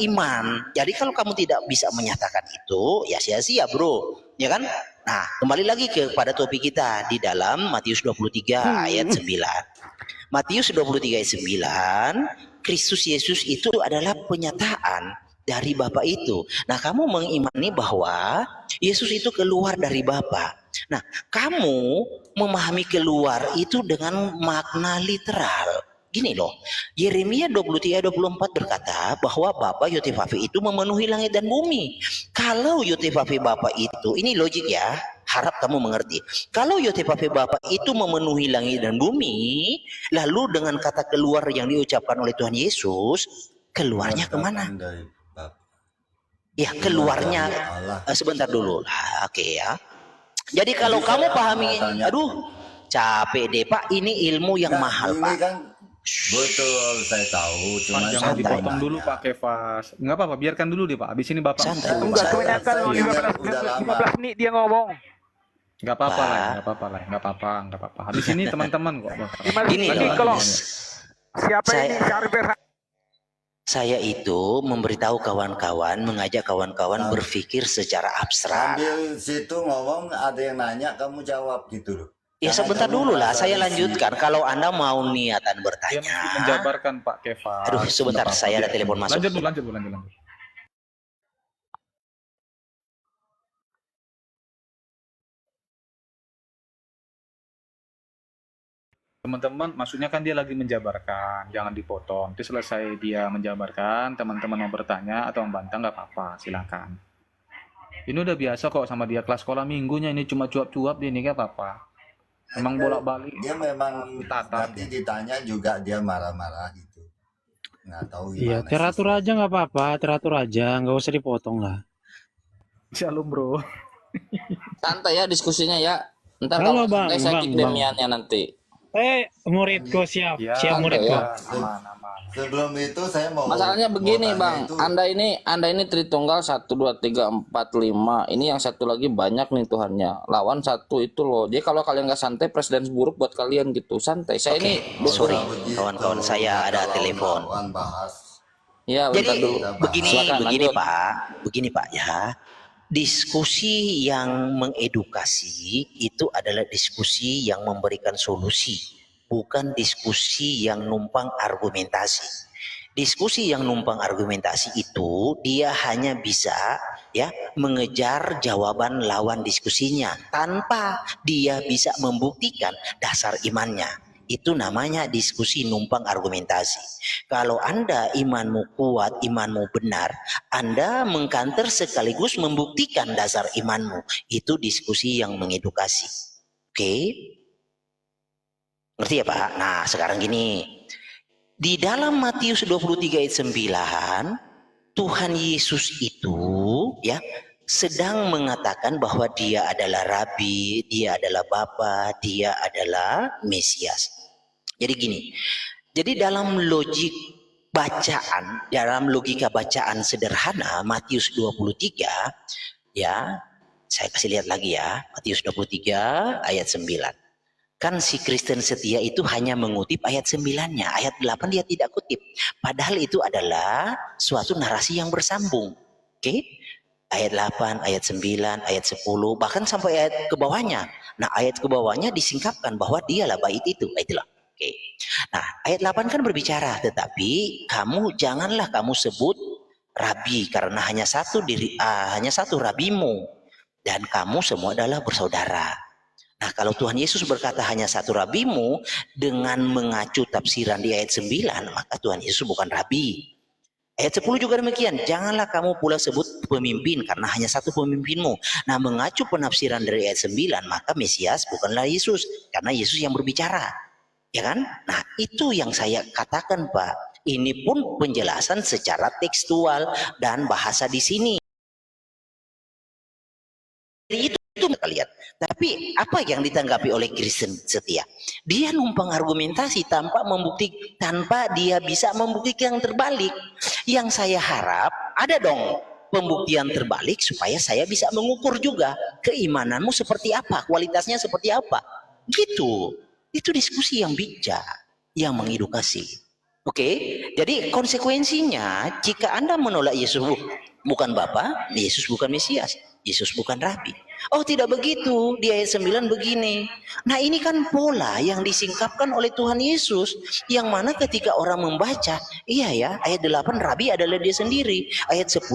iman. Jadi kalau kamu tidak bisa menyatakan itu, ya sia-sia, bro, ya kan? Nah, kembali lagi kepada topik kita di dalam Matius 23 ayat 9. Matius 23 ayat 9, Kristus Yesus itu adalah penyataan dari Bapa itu. Nah, kamu mengimani bahwa Yesus itu keluar dari Bapa. Nah, kamu memahami keluar itu dengan makna literal. Gini loh, Yeremia 23:24 berkata bahwa Bapa Yotefafe itu memenuhi langit dan bumi. Kalau Yotefafe Bapa itu, ini logik ya, harap kamu mengerti. Kalau Yotefafe Bapa itu memenuhi langit dan bumi, lalu dengan kata keluar yang diucapkan oleh Tuhan Yesus, keluarnya kemana? Dari Bapa. Ya, keluarnya sebentar dulu lah, oke ya. Jadi kalau kamu pahami, aduh, capek deh Pak, ini ilmu yang mahal ini Pak. kan betul, saya tahu. Cuma Jangan saya dipotong nanya. dulu Pak Kefas. Enggak apa-apa, biarkan dulu deh Pak. Habis ini Bapak. Santai. Enggak, kebanyakan saya ingat 15 udah lama. menit dia ngomong. Enggak apa-apa Pak. lah, enggak apa-apa. Habis ini teman-teman kok. Gini Nanti loh, kalau siapa Saya- ini Syarif Berhan? saya itu memberitahu kawan-kawan, mengajak kawan-kawan berpikir secara abstrak. Sambil situ ngomong, ada yang nanya, kamu jawab gitu loh. Ya Jangan sebentar kamu dulu lah, merasa saya risih. lanjutkan. Kalau Anda mau niatan Dia bertanya, mesti menjabarkan Pak Kefas. Aduh, sebentar, Nggak apa-apa, saya ada biarkan. telepon masuk. Lanjut. Teman-teman, maksudnya kan dia lagi menjabarkan, jangan dipotong. Nanti selesai dia menjabarkan, teman-teman mau bertanya atau membantah nggak apa-apa, silakan. Ini udah biasa kok sama dia kelas sekolah minggunya, ini cuma cuap-cuap dia, ini nggak apa-apa. Emang bolak-balik. Dia memang Tata. nanti ditanya juga dia marah-marah gitu. Nggak tahu Iya, gimana teratur sih. aja nggak apa-apa, teratur aja, nggak usah dipotong lah. Shalom bro. Santai ya diskusinya ya. Ntar Halo, kalau Bang, santai saya Bang, kick Bang. Demiannya nanti. Muridku siap, Ya, siap santai muridku. ya. Aman. Sebelum itu saya mau Masalahnya begini mau Bang, tanya itu, Anda ini Tritunggal 1 2 3 4 5. Ini yang satu lagi banyak nih Tuhannya. Lawan satu itu loh. Jadi kalau kalian nggak santai, presiden buruk buat kalian gitu. Santai. Saya ini sorry, begitu. kawan-kawan saya ada Kalau telepon. kawan bahas. ya Jadi bentar dulu. begini, Silakan, begini lanjut. Pak, begini Pak ya. Diskusi yang mengedukasi itu adalah diskusi yang memberikan solusi, bukan diskusi yang numpang argumentasi. Diskusi yang numpang argumentasi itu dia hanya bisa ya mengejar jawaban lawan diskusinya tanpa dia bisa membuktikan dasar imannya. Itu namanya diskusi numpang argumentasi. Kalau Anda imanmu kuat, imanmu benar, Anda mengkanter sekaligus membuktikan dasar imanmu. Itu diskusi yang mengedukasi. Oke? Ngerti ya Pak? Nah sekarang gini. Di dalam Matius 23 ayat 9, Tuhan Yesus itu ya sedang mengatakan bahwa dia adalah Rabi, dia adalah Bapa, dia adalah Mesias. Jadi gini, jadi dalam logik bacaan, dalam logika bacaan sederhana Matius 23 ya, saya kasih lihat lagi ya, Matius 23 ayat 9. Kan si Kristen setia itu hanya mengutip ayat 9-nya, ayat 8 dia tidak kutip. Padahal itu adalah suatu narasi yang bersambung. Oke? Ayat 8, ayat 9, ayat 10, bahkan sampai ayat ke bawahnya. Nah, ayat ke bawahnya disingkapkan bahwa dialah bait itu. Itulah. Oke. Nah, ayat 8 kan berbicara, tetapi janganlah kamu sebut rabi karena hanya satu rabimu dan kamu semua adalah bersaudara. Nah, kalau Tuhan Yesus berkata hanya satu rabimu dengan mengacu tafsiran di ayat 9, maka Tuhan Yesus bukan rabi. Ayat 10 juga demikian, janganlah kamu pula sebut pemimpin karena hanya satu pemimpinmu. Nah, mengacu penafsiran dari ayat 9, maka Mesias bukanlah Yesus karena Yesus yang berbicara. Ya kan? Nah, itu yang saya katakan Pak. Ini pun penjelasan secara tekstual dan bahasa di sini. Itu kita lihat. Tapi apa yang ditanggapi oleh Kristen setia? Dia numpang argumentasi tanpa dia bisa membuktikan yang terbalik. Yang saya harap ada dong pembuktian terbalik supaya saya bisa mengukur juga keimananmu seperti apa, kualitasnya seperti apa. Gitu. Itu diskusi yang bijak, yang mengedukasi. Oke, jadi konsekuensinya jika Anda menolak Yesus bukan Bapa, Yesus bukan Mesias, Yesus bukan Rabi. Oh tidak begitu, di ayat 9 begini. Nah ini kan pola yang disingkapkan oleh Tuhan Yesus, yang mana ketika orang membaca, iya ya, ayat 8 Rabi adalah dia sendiri, ayat 10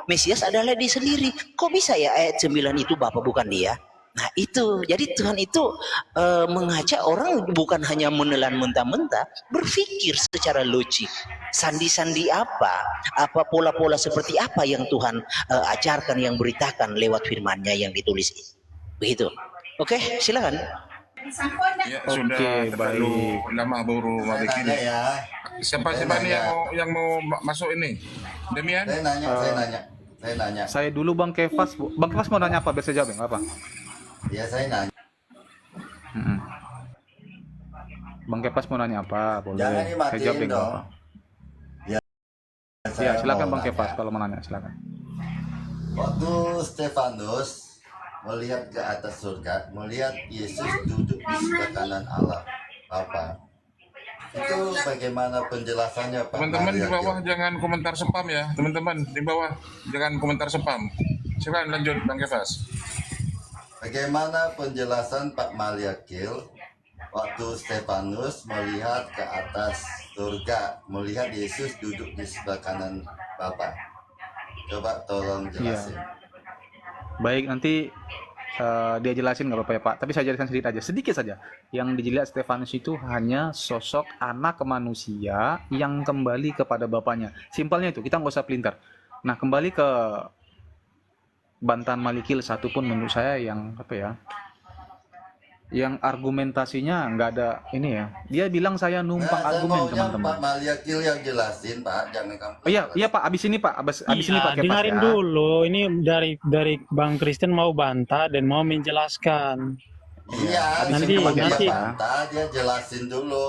Mesias adalah dia sendiri. Kok bisa ya ayat 9 itu Bapa bukan dia? Nah itu, jadi Tuhan itu mengajak orang bukan hanya menelan mentah-mentah, berpikir secara logik. Sandi-sandi apa pola-pola seperti apa yang Tuhan ajarkan, yang beritakan lewat firman-Nya yang ditulis. Begitu. Oke, silakan. Ya Oke, sudah terlalu baik. lama baru Saya balik nanya ini. ya. Siapa Saya nih nanya. yang mau masuk ini? Demian? Saya nanya. Saya dulu Bang Kefas, Bu. Bang Kefas mau nanya apa? Biar saya jawab, nggak apa? Ya saya nanya. Mm-mm. Bang Kefas mau nanya apa? Boleh. Jangan Saya dimatiin jawab deh, nggak dong. apa. Ya, Ya, silakan mau Bang Kefas nanya. kalau mau nanya, silakan. Waktu Stefanus melihat ke atas surga, melihat Yesus duduk di sebelah kanan Allah Bapa. Itu bagaimana penjelasannya Pak? Teman-teman di Maria bawah Gil? jangan komentar spam ya. Teman-teman di bawah jangan komentar spam. Silakan lanjut Bang Kefas. Bagaimana penjelasan Pak Maliakil waktu Stefanus melihat ke atas surga, melihat Yesus duduk di sebelah kanan Bapa? Coba tolong jelasin. Baik, nanti dia jelasin nggak apa-apa ya Pak. Tapi saya jelaskan sedikit saja. Yang dilihat Stefanus itu hanya sosok anak manusia yang kembali kepada bapaknya. Simpelnya itu, kita nggak usah pelintar. Nah, kembali ke bantahan Malikil satu pun menurut saya yang apa ya? Yang argumentasinya nggak ada ini ya. Dia bilang saya numpang Nah, saya argumen maunya teman-teman. Pak Maliakil yang jelasin Pak, jangan kamu. Oh iya Pak, abis ini Pak, abis ini Pak Kefas dengerin ya. dulu. Ini dari Bang Kristen mau bantah dan mau menjelaskan. Iya, Nanti- sebelum dia nanti. bantah, dia jelasin dulu,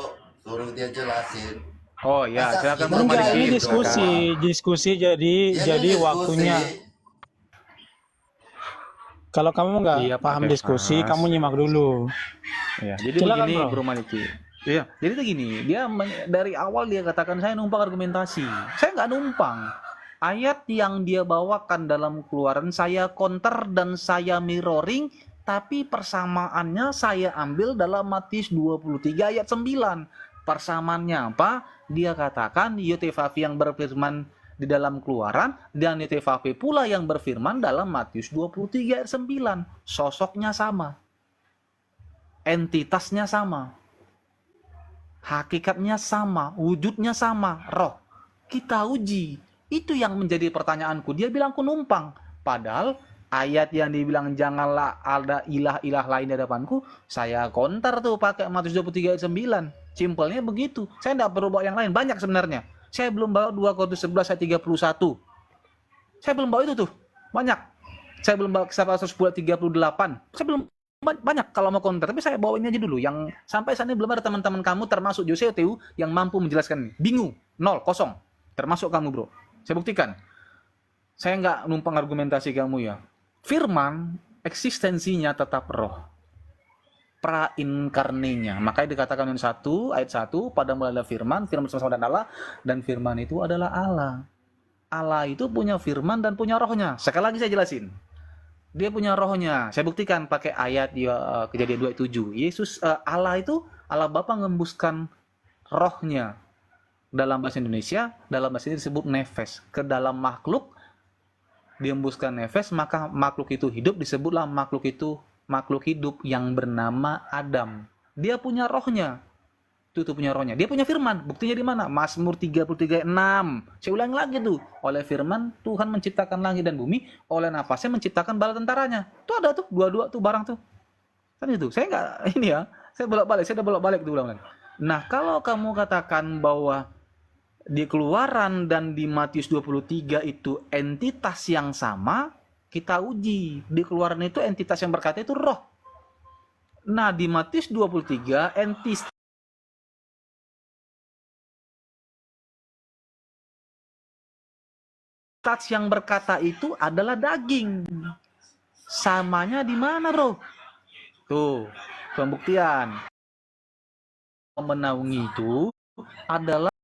suruh dia jelasin. Oh ya, Masa silakan kita Bro Enggak, Malikil. ini gitu, diskusi jadi Ya, ini diskusi. waktunya. Kalau kamu nggak Iya, Pak paham Kefas. diskusi, kamu nyimak dulu. Ya, jadi Silakan, begini Bro. Bro Maliki. Iya, jadi tuh gini, dia dari awal dia katakan saya numpang argumentasi. Saya nggak numpang. Ayat yang dia bawakan dalam Keluaran saya counter dan saya mirroring, tapi persamaannya saya ambil dalam Matius 23 ayat 9. Persamaannya apa? Dia katakan Yotefafi yang berfirman di dalam Keluaran dan Yotefafi pula yang berfirman dalam Matius 23 ayat 9. Sosoknya sama. Entitasnya sama. Hakikatnya sama, wujudnya sama, roh. Kita uji. Itu yang menjadi pertanyaanku. Dia bilang aku numpang. Padahal ayat yang dibilang janganlah ada ilah-ilah lain di hadapanku, saya counter tuh pakai Matius 23 ayat 9. Simpelnya begitu. Saya tidak perlu bawa yang lain. Banyak sebenarnya. Saya belum bawa 2 Korintus 11 ayat 31. Saya belum bawa itu tuh. Banyak. Saya belum bawa kisah Rasul 10 ayat 38. Saya belum banyak kalau mau counter, tapi saya bawa ini aja dulu yang sampai saat ini belum ada teman-teman kamu termasuk Jose TU yang mampu menjelaskan ini. Bingung, 0, kosong. Termasuk kamu bro. Saya buktikan. Saya nggak numpang argumentasi kamu ya. Firman eksistensinya tetap roh. Prainkarnenya. Makanya dikatakan yang 1 ayat 1 pada mulai ada firman bersama dengan Allah dan firman itu adalah Allah. Allah itu punya firman dan punya rohnya. Sekali lagi saya jelasin. Dia punya rohnya. Saya buktikan pakai ayat Kejadian 2 ayat 7. Yesus Allah itu Allah Bapa mengembuskan rohnya. Dalam bahasa Indonesia, dalam bahasa ini disebut nefes. Ke dalam makhluk diembuskan nefes, maka makhluk itu hidup, disebutlah makhluk itu makhluk hidup yang bernama Adam. Dia punya rohnya. Itu punya rohnya. Dia punya firman. Buktinya di mana? Mazmur 33 ayat 6. Saya ulangi lagi tuh. Oleh firman Tuhan menciptakan langit dan bumi, oleh nafasnya menciptakan bala tentaranya. Itu ada tuh, dua-dua tuh barang tuh. Kan itu. Saya enggak ini ya. Saya bolak-balik, saya udah bolak-balik tuh ulang. Nah, kalau kamu katakan bahwa di Keluaran dan di Matius 23 itu entitas yang sama, kita uji. Di Keluaran itu entitas yang berkata itu roh. Nah, di Matius 23 entitas yang berkata itu adalah daging. Samanya di mana, Bro? Tuh, pembuktian. Menaungi itu adalah